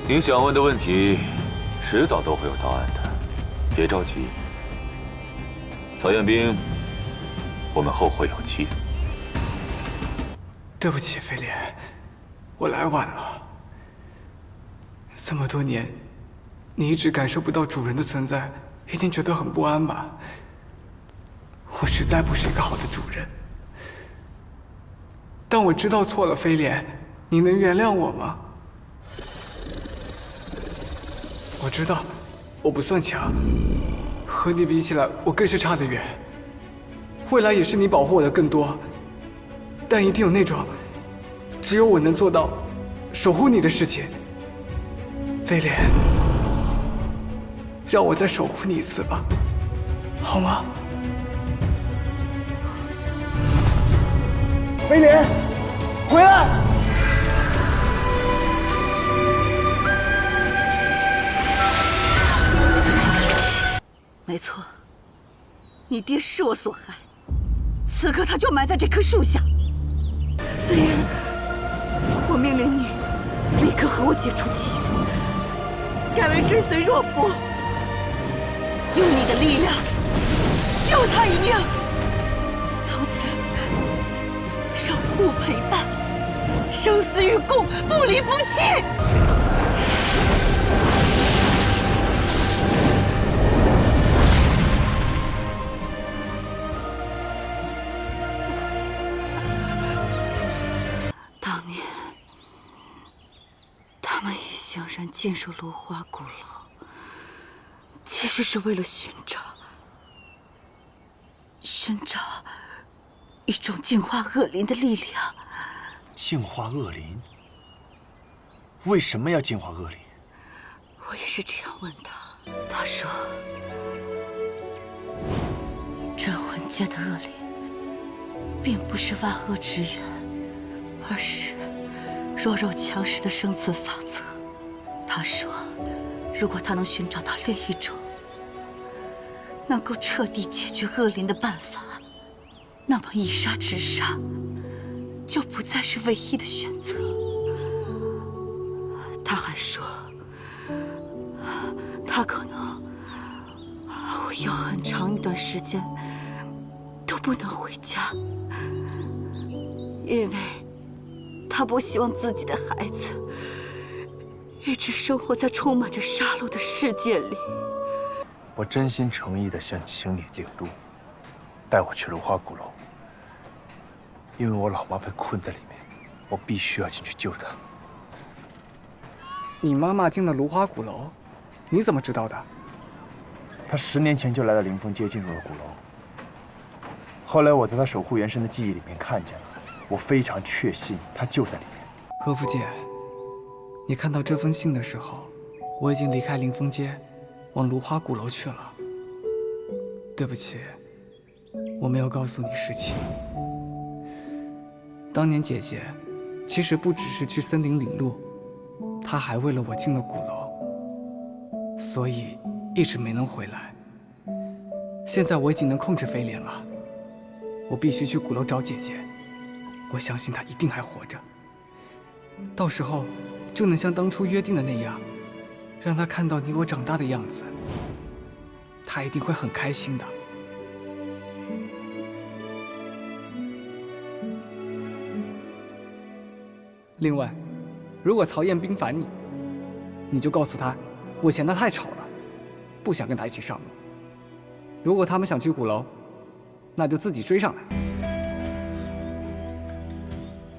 您想问的问题，迟早都会有答案的，别着急。曹彦兵，我们后会有期。对不起，飞廉，我来晚了。这么多年，你一直感受不到主人的存在，一定觉得很不安吧？我实在不是一个好的主人。但我知道错了，飞廉，你能原谅我吗？我知道，我不算强，和你比起来，我更是差得远。未来也是你保护我的更多，但一定有那种只有我能做到守护你的事情。飞廉，让我再守护你一次吧，好吗？飞廉，回来！没错，你爹是我所害，此刻他就埋在这棵树下。虽然我命令你立刻和我解除契约，改为追随若波，用你的力量救他一命，从此守护陪伴，生死与共，不离不弃。当年，他们一行人进入芦花鼓楼，其实是为了寻找一种净化恶灵的力量。净化恶灵？为什么要净化恶灵？我也是这样问他，他说，镇魂界的恶灵，并不是万恶之源，而是弱肉强食的生存法则。他说，如果他能寻找到另一种能够彻底解决恶灵的办法，那么以杀止杀就不再是唯一的选择。他还说，他可能会有很长一段时间都不能回家，因为他不希望自己的孩子一直生活在充满着杀戮的世界里。我真心诚意地向你请你领路，带我去芦花鼓楼，因为我老妈被困在里面，我必须要进去救她。你妈妈进了芦花鼓楼，你怎么知道的？她10年前就来到凌风街，进入了鼓楼。后来我在她守护元神的记忆里面看见了，我非常确信她就在里面。若夫姐，你看到这封信的时候，我已经离开凌风街，往芦花鼓楼去了。对不起，我没有告诉你实情。当年姐姐其实不只是去森林领路，她还为了我进了鼓楼，所以一直没能回来。现在我已经能控制飞廉了，我必须去鼓楼找姐姐。我相信她一定还活着，到时候就能像当初约定的那样，让她看到你我长大的样子，她一定会很开心的。另外，如果曹彦兵烦你，你就告诉他，我嫌他太吵了，不想跟他一起上路。如果他们想去鼓楼，那就自己追上来。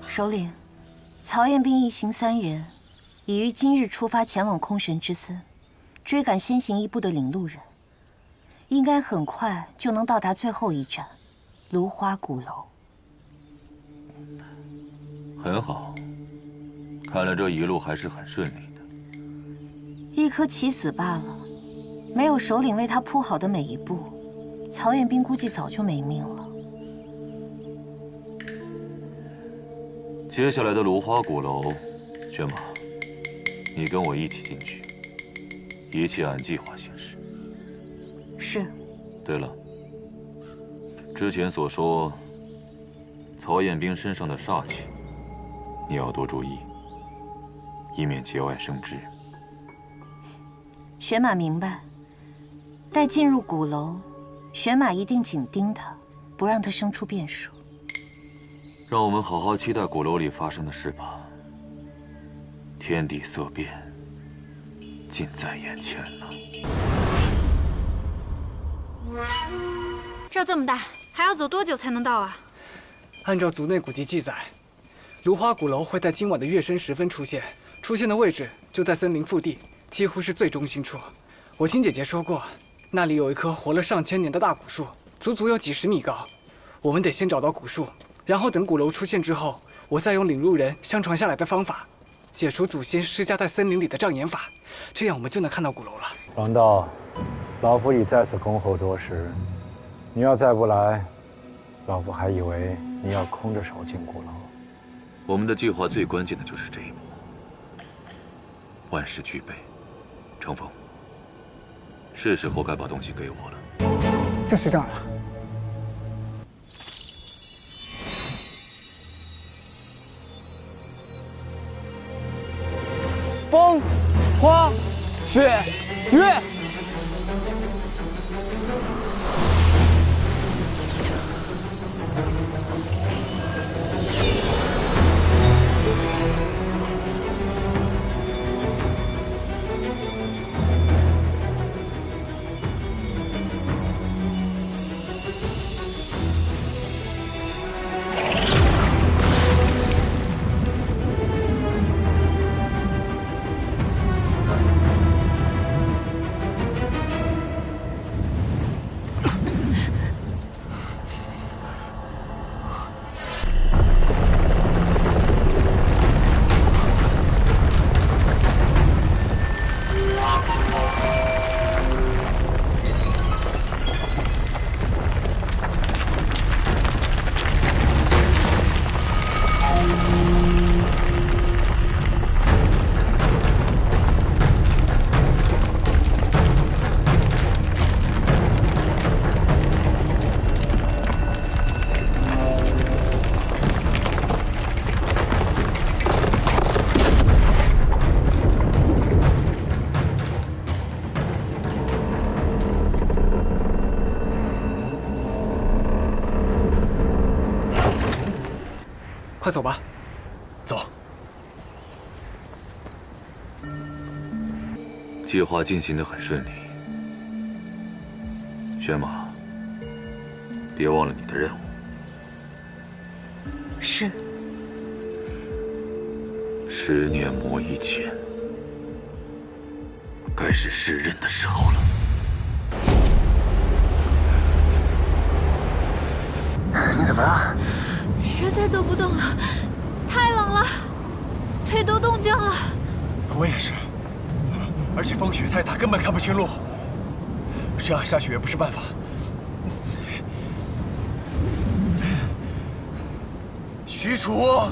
首领，曹彦兵一行3人，已于今日出发前往空神之森，追赶先行一步的领路人，应该很快就能到达最后一站——芦花鼓楼。很好。看来这一路还是很顺利的。一颗棋子罢了，没有首领为他铺好的每一步，曹彦兵估计早就没命了。接下来的芦花鼓楼，轩马，你跟我一起进去。一切按计划行事。是。对了，之前所说曹彦兵身上的煞气，你要多注意，以免节外生枝。玄马明白。待进入鼓楼，玄马一定紧盯他，不让他生出变数。让我们好好期待鼓楼里发生的事吧。天地色变，近在眼前了。这儿这么大，还要走多久才能到啊？按照族内古籍记载，芦花鼓楼会在今晚的月深时分出现，出现的位置就在森林腹地，几乎是最中心处。我听姐姐说过，那里有一棵活了上千年的大古树，足足有几10米高。我们得先找到古树，然后等鼓楼出现之后，我再用领路人相传下来的方法，解除祖先施加在森林里的障眼法，这样我们就能看到鼓楼了。王道，老夫已在此恭候多时，你要再不来，老夫还以为你要空着手进鼓楼。我们的计划最关键的就是这一步，万事俱备。程峰，是时候该把东西给我了。就是这样了。风、花、雪、月。快走吧，走。计划进行得很顺利，玄马，别忘了你的任务。是。10年磨一剑，该是释刃的时候了。你怎么了？实在走不动了，太冷了，腿都冻僵了。我也是，而且风雪太大，根本看不清路。这样下去也不是办法。许褚，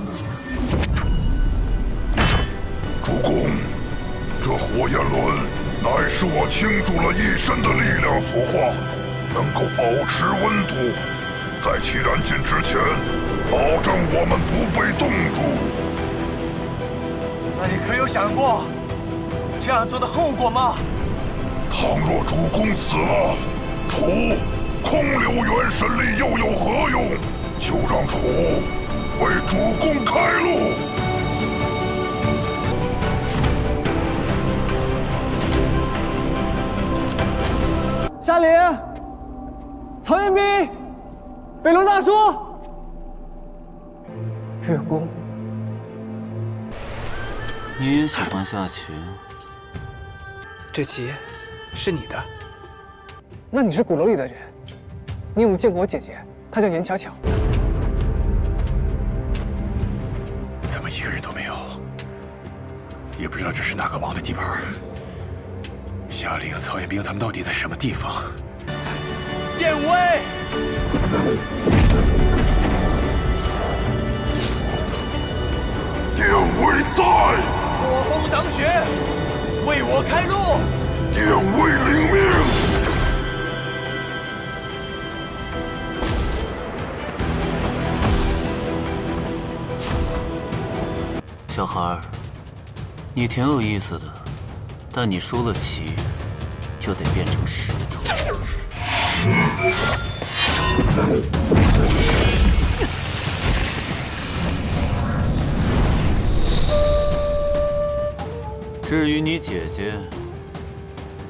主公，这火焰轮乃是我倾注了一身的力量所化，能够保持温度，在其燃尽之前，保证我们不被冻住。那你可有想过这样做的后果吗？倘若主公死了，楚空留元神力又有何用？就让楚为主公开路。山林，曹彦斌，北龙大叔，月宫。你也喜欢下棋？这棋是你的。那你是鼓楼里的人，你有没有见过我姐姐？她叫严巧巧。怎么一个人都没有？也不知道这是哪个王的地盘。夏令、曹彦兵他们到底在什么地方？典韦，典韦在！破风挡雪，为我开路！燕威领命。小孩儿，你挺有意思的，但你输了棋，就得变成石头。至于你姐姐，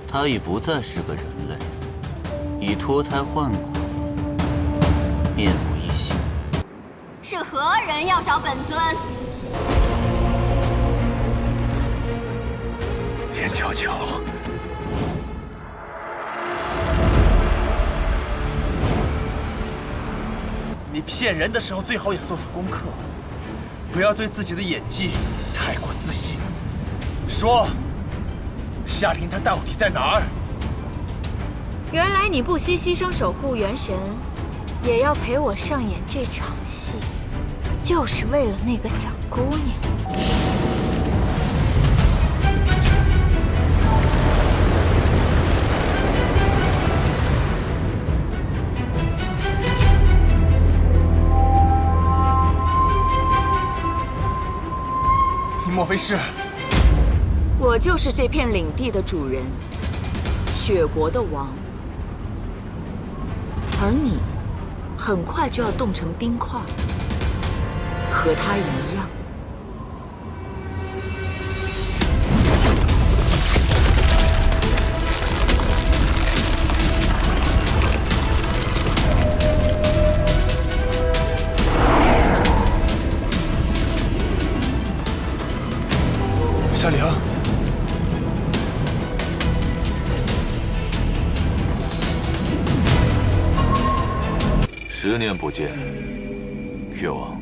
她已不再是个人类，已脱胎换骨，面目一新。是何人要找本尊？严巧巧，你骗人的时候最好也做做功课，不要对自己的演技太过自信。说，夏琳她到底在哪儿？原来你不惜牺牲守护元神，也要陪我上演这场戏，就是为了那个小姑娘。你莫非是？我就是这片领地的主人，雪国的王。而你，很快就要冻成冰块，和他一样。夏玲。10年不见，越王，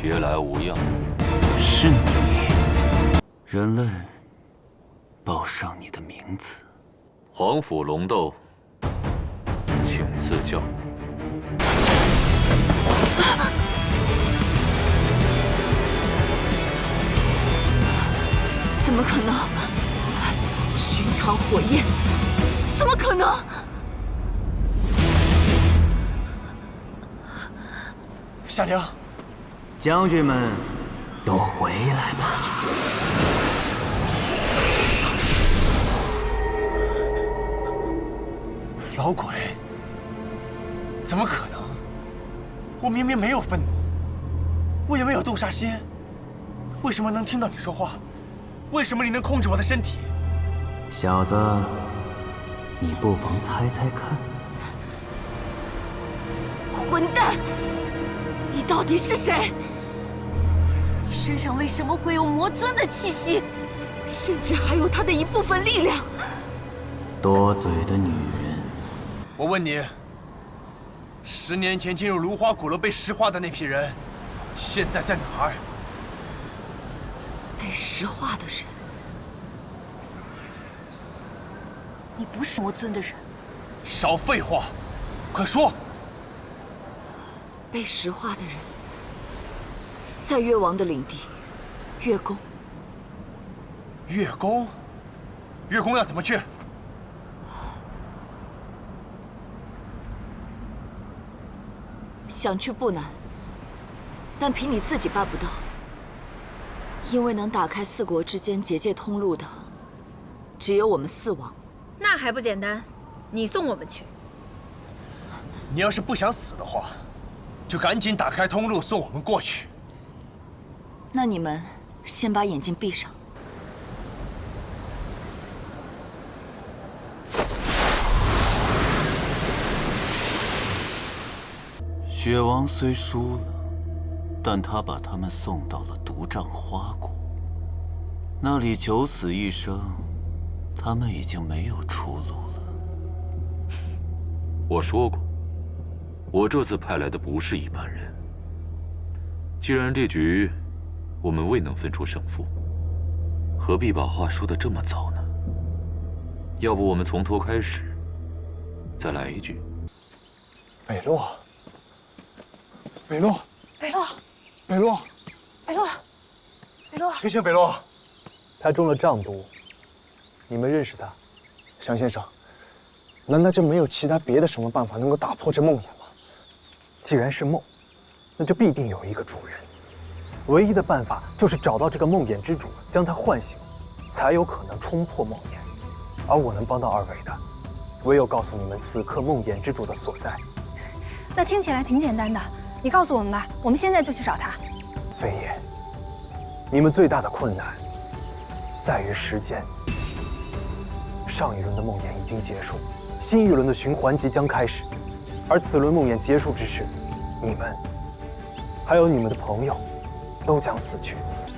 别来无恙。是你，人类，报上你的名字。皇府龙斗，请赐教。怎么可能？寻常火焰，怎么可能？夏玲，将军们都回来吧。老鬼，怎么可能？我明明没有愤怒，我也没有动杀心，为什么能听到你说话？为什么你能控制我的身体？小子，你不妨猜猜看。混蛋！你到底是谁？你身上为什么会有魔尊的气息，甚至还有他的一部分力量？多嘴的女人。我问你，10年前进入芦花古楼被石化的那批人，现在在哪儿？被石化的人，你不是魔尊的人。少废话，快说！被石化的人，在越王的领地，越宫。越宫？越宫要怎么去？想去不难，但凭你自己办不到。因为能打开4国之间结界通路的，只有我们4王。那还不简单？你送我们去。你要是不想死的话，就赶紧打开通路送我们过去。那你们先把眼睛闭上。雪王虽输了，但他把他们送到了独占花谷，那里九死一生，他们已经没有出路了。我说过，我这次派来的不是一般人。既然这局我们未能分出胜负，何必把话说得这么早呢？要不我们从头开始，再来一句。北洛，北洛，北洛，北洛，北洛，北洛，醒醒，北洛！他中了瘴毒，你们认识他？祥先生，难道就没有其他别的什么办法能够打破这梦魇吗？既然是梦，那就必定有一个主人。唯一的办法就是找到这个梦魇之主，将他唤醒，才有可能冲破梦魇。而我能帮到二位的，唯有告诉你们此刻梦魇之主的所在。那听起来挺简单的，你告诉我们吧，我们现在就去找他。非也，你们最大的困难在于时间。上一轮的梦魇已经结束，新一轮的循环即将开始，而此轮梦魇结束之时，你们还有你们的朋友都将死去。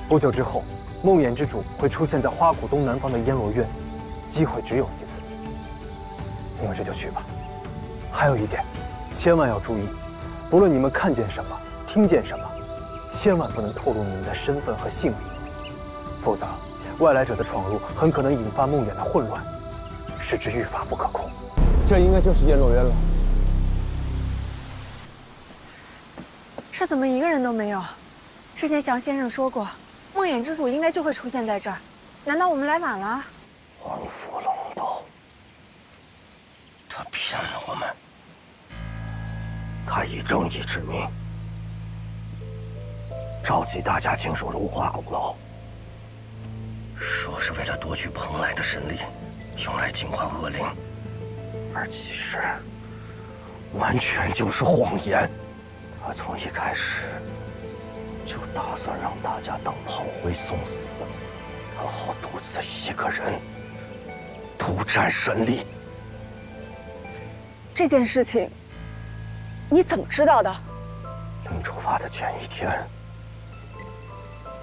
不久之后，梦魇之主会出现在花谷东南方的烟罗院，机会只有一次。你们这就去吧。还有一点，千万要注意，不论你们看见什么，听见什么，千万不能透露你们的身份和姓名，否则外来者的闯入很可能引发梦魇的混乱，使之愈发不可控。这应该就是烟罗院了。这怎么一个人都没有？之前祥先生说过，梦魇之主应该就会出现在这儿，难道我们来晚了？黄甫龙斗，他骗了我们，他以正义之名召集大家进入了无花鼓楼，说是为了夺取蓬莱的神力，用来净化恶灵，而其实完全就是谎言。他从一开始就打算让大家当炮灰送死，然后独自一个人独占神力。这件事情你怎么知道的？临出发的前一天，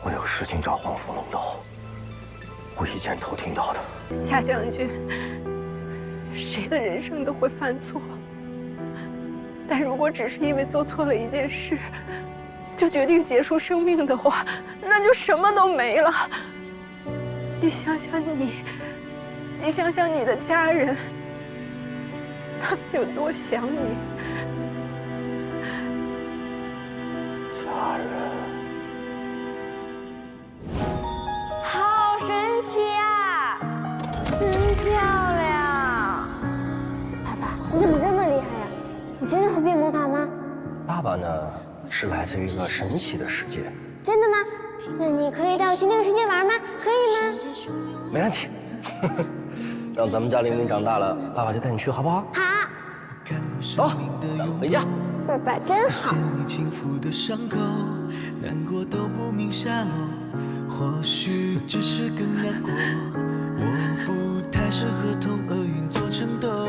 我有事情找黄甫龙斗，无意间偷听到的。夏将军，谁的人生都会犯错，但如果只是因为做错了一件事，就决定结束生命的话，那就什么都没了。你想想你想想你的家人，他们有多想你。家人。好神奇啊！真漂亮！爸爸，你怎么这么厉害呀？你真的会变魔法吗？爸爸呢，是来自于一个神奇的世界。真的吗？那你可以带我去那个世界玩吗？可以吗？没问题。让咱们家玲玲长大了，爸爸就带你去，好不好？好。走，咱们回家。爸爸真好。难过都不明下落，或许只是更难过。我不太适合同厄运做争斗，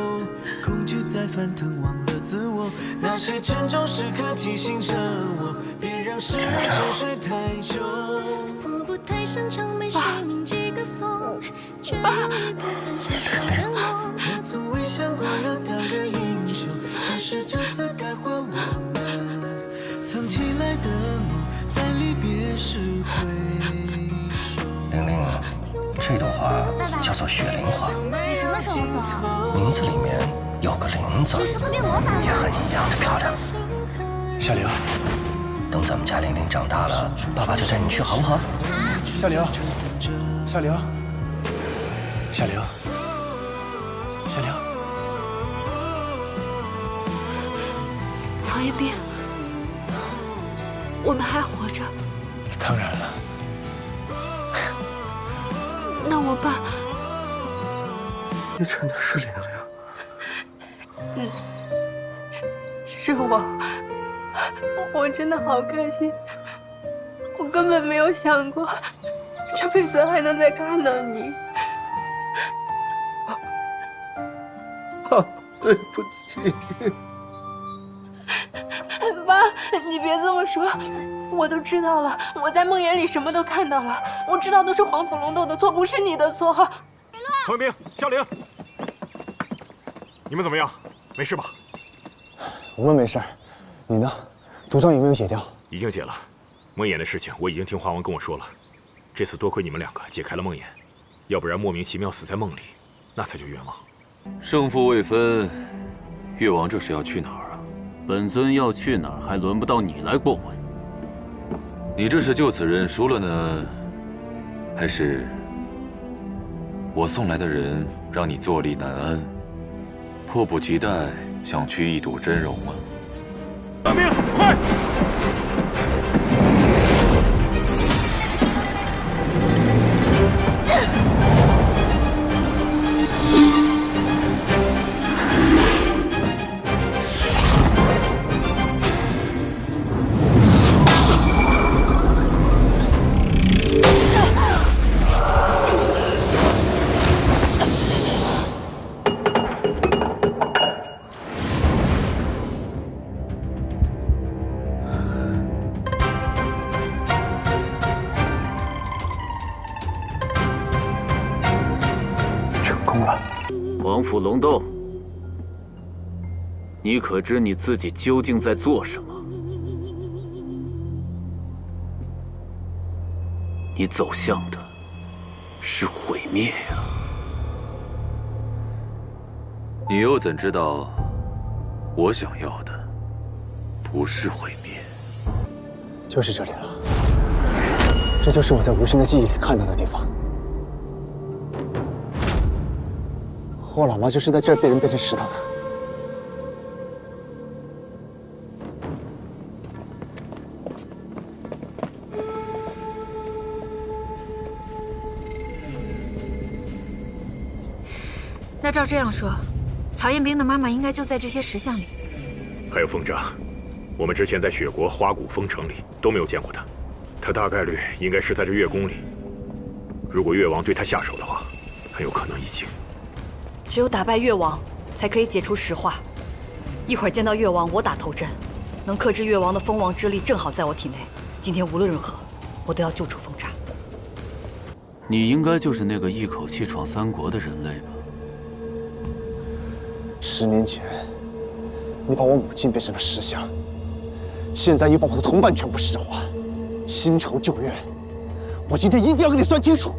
恐惧在翻腾，忘了自我。那些沉重时刻提醒着我，别让时光沉睡太久。我不太擅长为生命记歌颂，却有一部分是我的梦。我从未想过要当个英雄，只是这次该换我了。藏起来的梦，在离别时回首。玲玲，这朵花叫做雪灵花。你什么时候走？名字里面有个灵字，也和你一样的漂亮。夏玲，等咱们家玲玲长大了，爸爸就带你去，好不好？夏玲，夏玲，夏玲，夏玲，曹彦斌，我们还活着。当然了。那我爸，你真的是玲玲？只是我真的好开心，我根本没有想过这辈子还能再看到你。对不起。爸，你别这么说，我都知道了。我在梦魇里什么都看到了，我知道都是黄甫龙斗的错，不是你的错。唐兵、夏玲，你们怎么样？没事吧？我们没事，你呢？毒伤有没有解掉？已经解了。梦魇的事情我已经听花王跟我说了。这次多亏你们两个解开了梦魇，要不然莫名其妙死在梦里，那才叫冤枉。胜负未分，越王这是要去哪儿啊？本尊要去哪儿，还轮不到你来过问。你这是就此认输了呢，还是我送来的人让你坐立难安，迫不及待想去一睹真容吗？大兵，快！王府龙斗，你可知你自己究竟在做什么？你走向的是毁灭呀！你又怎知道，我想要的不是毁灭？就是这里了，这就是我在无心的记忆里看到的地方。我老妈就是在这儿被人变成石头的。那照这样说，曹彦兵的妈妈应该就在这些石像里。还有风渣，我们之前在雪国花谷封城里都没有见过他，他大概率应该是在这月宫里。如果越王对他下手的话，很有可能已经。只有打败越王，才可以解除石化。一会儿见到越王，我打头阵，能克制越王的封王之力正好在我体内。今天无论如何，我都要救出风渣。你应该就是那个一口气闯3国的人类吧？10年前，你把我母亲变成了石像，现在又把我的同伴全部石化，新仇旧怨，我今天一定要跟你算清楚。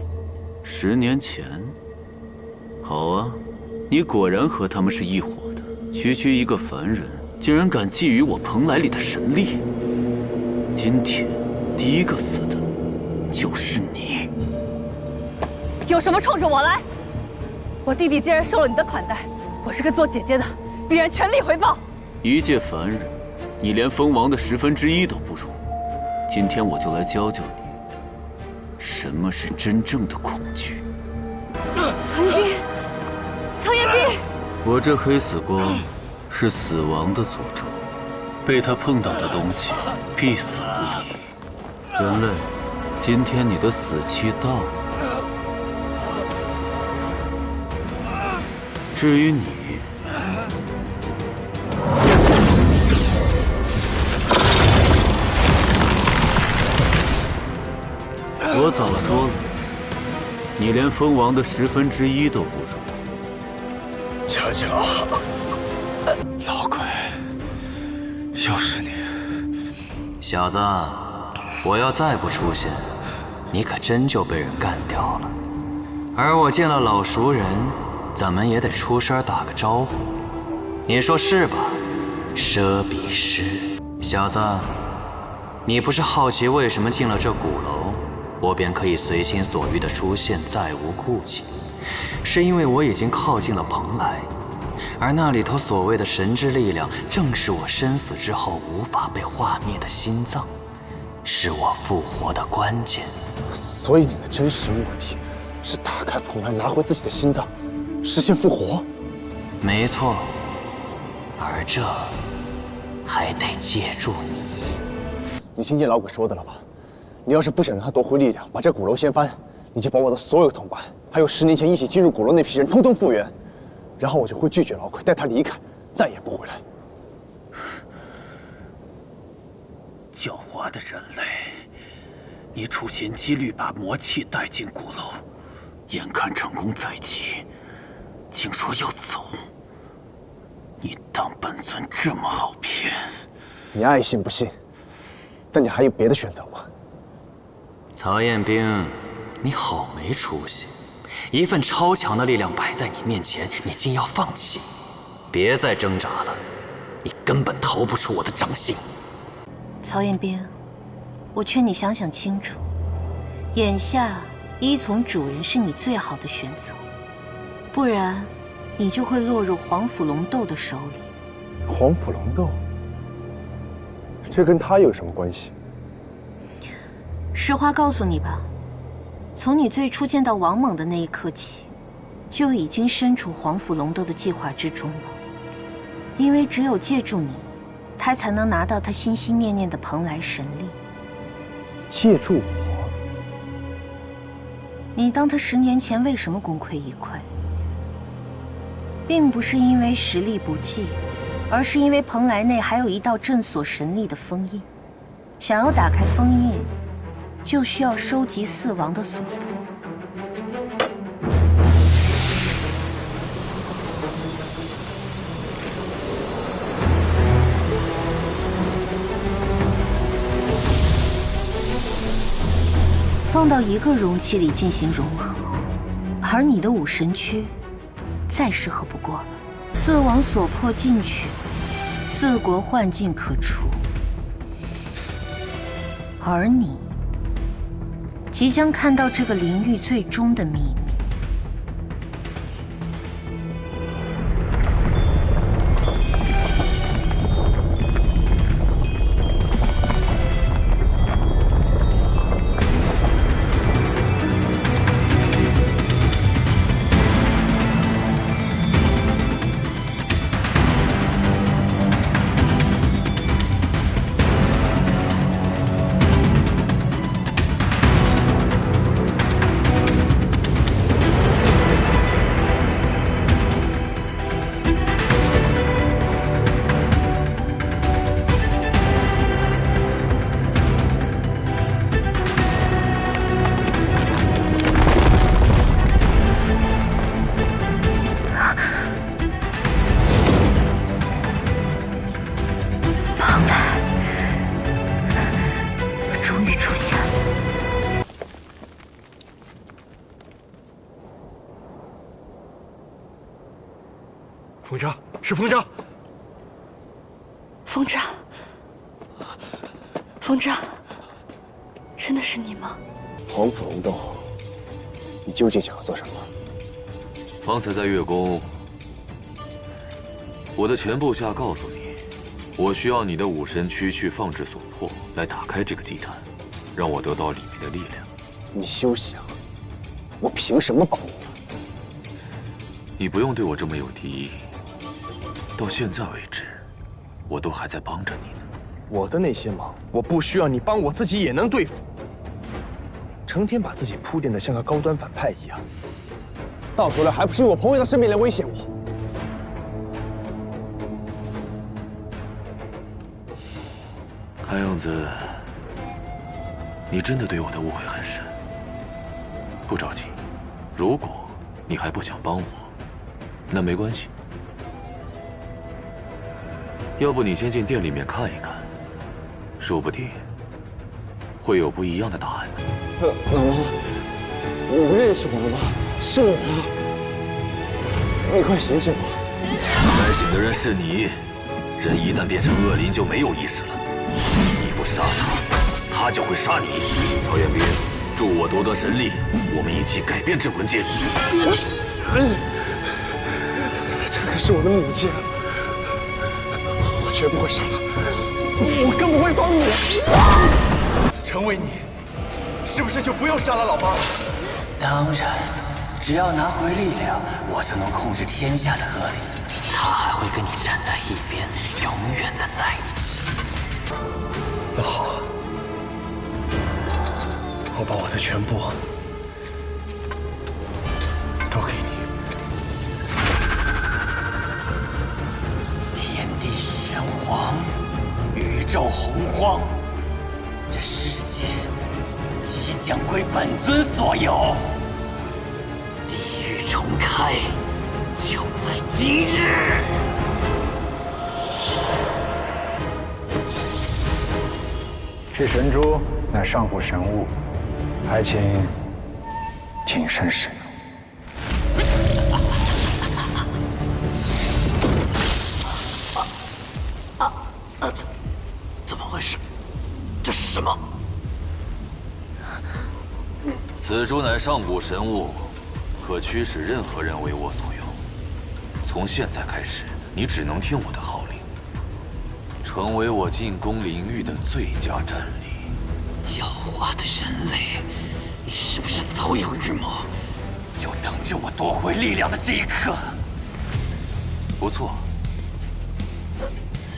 10年前，好啊。你果然和他们是一伙的，区一个凡人，竟然敢觊觎我蓬莱里的神力。今天第一个死的就是你。有什么冲着我来？我弟弟既然受了你的款待，我是个做姐姐的，必然全力回报。一介凡人，你连封王的1/10都不如。今天我就来教教你，什么是真正的恐惧。曹彦兵。曹彦兵，我这黑死光是死亡的诅咒，被他碰到的东西必死无疑。人类，今天你的死期到了。至于你，我早说了，你连封王的1/10都不如。乔乔，老鬼，又是你！小子，我要再不出现，你可真就被人干掉了。而我见了老熟人，怎么也得出声打个招呼。你说是吧，佘比师？小子，你不是好奇为什么进了这鼓楼，我便可以随心所欲地出现，再无顾忌？是因为我已经靠近了蓬莱，而那里头所谓的神之力量，正是我身死之后无法被化灭的心脏，是我复活的关键。所以你的真实目的是打开蓬莱，拿回自己的心脏，实现复活？没错，而这还得借助你。你听见老鬼说的了吧？你要是不想让他夺回力量，把这鼓楼掀翻，你就把我的所有同伴，还有10年前一起进入鼓楼那批人，通通复原，然后我就会拒绝老鬼，带他离开，再也不回来。狡猾的人类，你处心积虑把魔气带进鼓楼，眼看成功在即，竟说要走。你当本尊这么好骗？你爱信不信，但你还有别的选择吗？曹彦兵，你好没出息！一份超强的力量摆在你面前，你竟要放弃？别再挣扎了，你根本逃不出我的掌心。曹彦兵，我劝你想想清楚，眼下依从主人是你最好的选择。不然，你就会落入黄甫龙斗的手里。黄甫龙斗？这跟他有什么关系？实话告诉你吧，从你最初见到王猛的那一刻起，就已经身处黄甫龙斗的计划之中了。因为只有借助你，他才能拿到他心心念念的蓬莱神力。借助我？你当他10年前为什么功亏一篑？并不是因为实力不济，而是因为蓬莱内还有一道镇锁神力的封印。想要打开封印，就需要收集4王的所魄。放到一个容器里进行融合，而你的武神躯再适合不过了。4王所魄进去，4国幻境可除，而你即将看到这个灵域最终的秘密。风渣，是风渣！风渣，风渣，真的是你吗？黄甫龙斗，你究竟想要做什么？方才在月宫，我的全部下告诉你，我需要你的武神躯去放置所魄，来打开这个祭坛，让我得到里面的力量。你休想！我凭什么帮你？你不用对我这么有敌意。到现在为止，我都还在帮着你呢。我的那些忙，我不需要你帮，我自己也能对付。成天把自己铺垫得像个高端反派一样，到头来还不是用我朋友的生命来威胁我。看样子，你真的对我的误会很深。不着急，如果你还不想帮我，那没关系。要不你先进店里面看一看，说不定会有不一样的答案呢。老妈，你不认识我了吗？是我啊！你快醒醒吧！该醒的人是你。人一旦变成恶灵，就没有意识了。你不杀他，他就会杀你。曹彦斌，助我夺得神力，我们一起改变镇魂界。这可是我的母亲，我绝不会杀她，我更不会帮你。成为你，是不是就不用杀了老妈了？当然，只要拿回力量，我就能控制天下的恶灵，他还会跟你站在一边，永远的在一起。那好，我把我的全部都给你。天地玄黄，宇宙洪荒，这世界即将归本尊所有。地狱重开，就在今日。这神珠乃上古神物，还请谨慎使用。怎么回事？这是什么？此珠乃上古神物，可驱使任何人为我所用。从现在开始，你只能听我的号令，成为我进攻领域的最佳战力。狡猾的人类，你是不是早有预谋？就等着我夺回力量的这一刻。不错，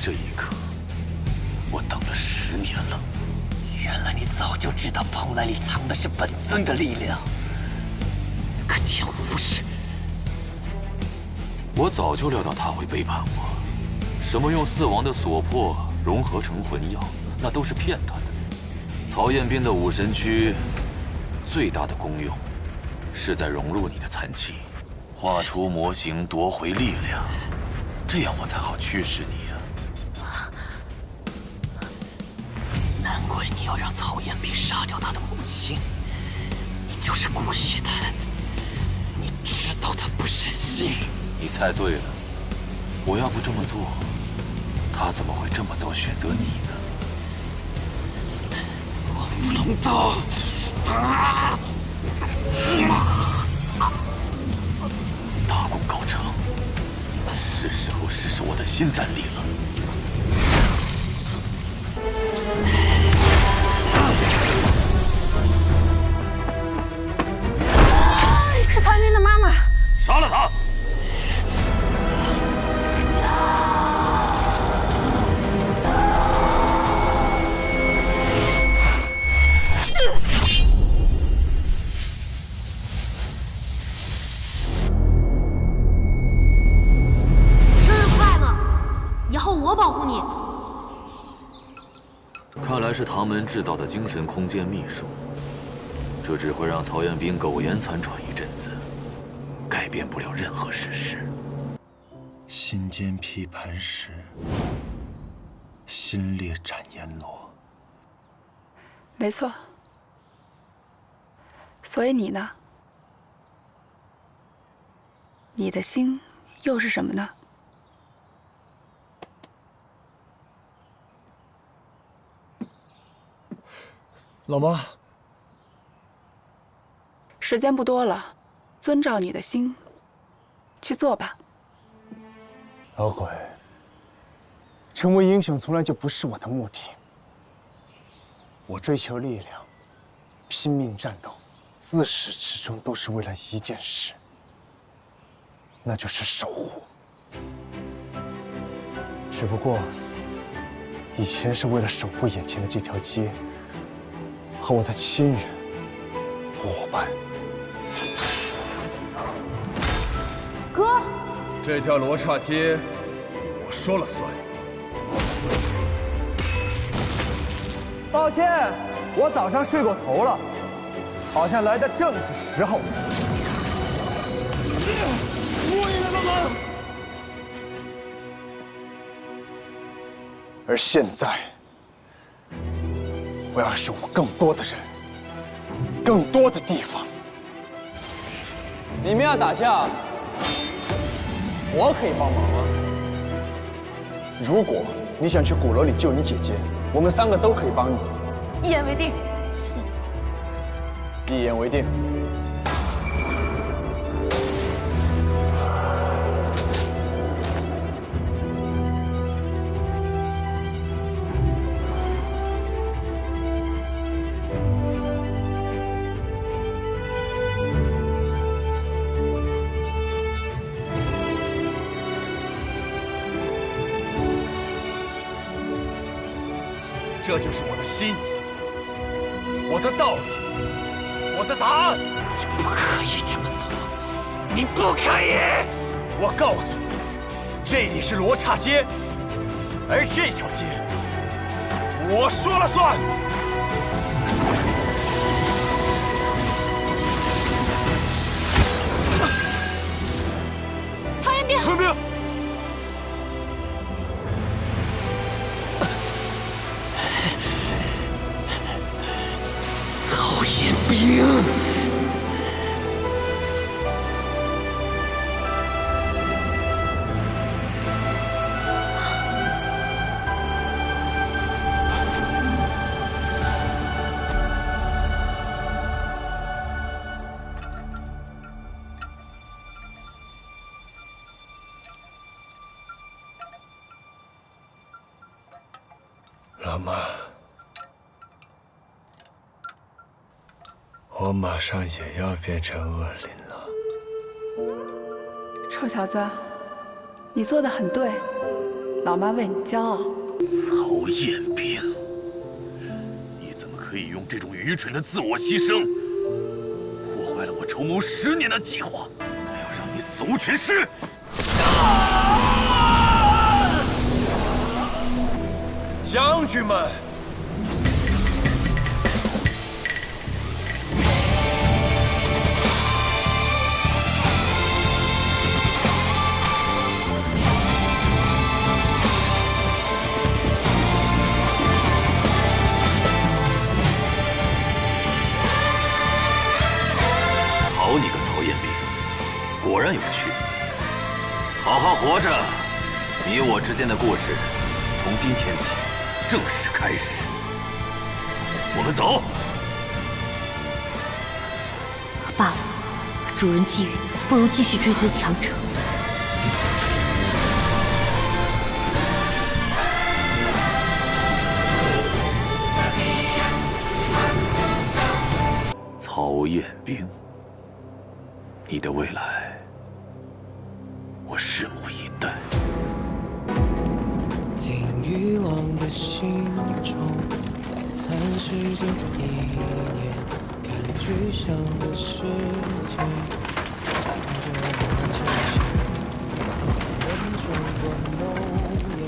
这一刻我等了10年了。原来你早就知道蓬莱里藏的是本尊的力量，可天狐不是。我早就料到他会背叛我。什么用4王的所魄融合成魂药，那都是骗他的。曹彦斌的武神躯最大的功用，是在融入你的残气，画出模型，夺回力量，这样我才好驱使你呀。难怪你要让曹彦斌杀掉他的母亲，你就是故意的。你知道他不忍心。你猜对了，我要不这么做，他怎么会这么早选择你呢？乌龙刀！大功告成，是时候试试我的新战力了。是曹彦斌的妈妈。杀了他！我保护你。看来是唐门制造的精神空间秘术，这只会让曹彦斌苟延残喘一阵子，改变不了任何事实。心间劈磐石，心裂斩阎罗。没错。所以你呢？你的心又是什么呢？老妈，时间不多了，遵照你的心去做吧。老鬼，成为英雄从来就不是我的目的。我追求力量，拼命战斗，自始至终都是为了一件事，那就是守护。只不过，以前是为了守护眼前的这条街。和我的亲人、伙伴。哥，这条罗刹街，我说了算。抱歉，我早上睡过头了，好像来的正是时候。我也来帮忙。而现在。我要守护更多的人，更多的地方。你们要打架，我可以帮忙啊。如果你想去鼓楼里救你姐姐，我们3个都可以帮你。一言为定。一言为定。这就是我的心，我的道理，我的答案。你不可以这么做，你不可以！我告诉你，这里是罗刹街，而这条街，我说了算。曹彦斌，陈兵。曹彦斌，老妈，我马上也要变成恶灵了。臭小子，你做的很对，老妈为你骄傲。曹彦斌，你怎么可以用这种愚蠢的自我牺牲，破坏了我筹谋10年的计划，还要让你死无全尸！将军们！好你个曹彦斌，果然有趣。好好活着，你我之间的故事从今天起正式开始。我们走。罢了，主人觊觎，不如继续追随强者。曹彦斌，你的未来，我拭目以待。听欲望的心中，在蚕食着一念，看具象的世界，占着我们前行，人中的浓烟。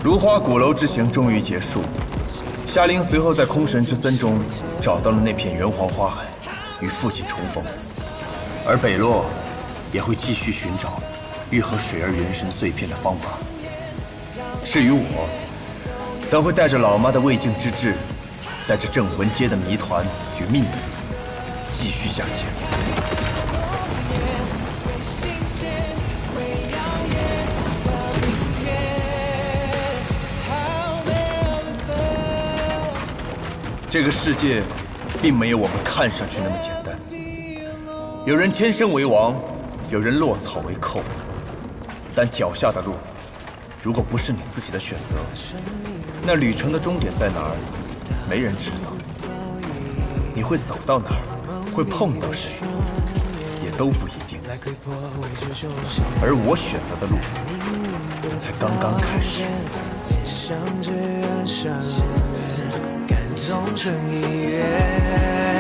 如花鼓楼之行终于结束，夏灵随后在空神之森中找到了那片元皇花海，与父亲重逢。而北洛也会继续寻找愈合水儿元神碎片的方法。至于我，则会带着老妈的未竟之志，带着镇魂街的谜团与秘密，继续向前。这个世界，并没有我们看上去那么简单。有人天生为王，有人落草为寇。但脚下的路，如果不是你自己的选择，那旅程的终点在哪儿，没人知道。你会走到哪儿，会碰到谁，也都不一定。而我选择的路，才刚刚开始。想着岸上人，感动成一约。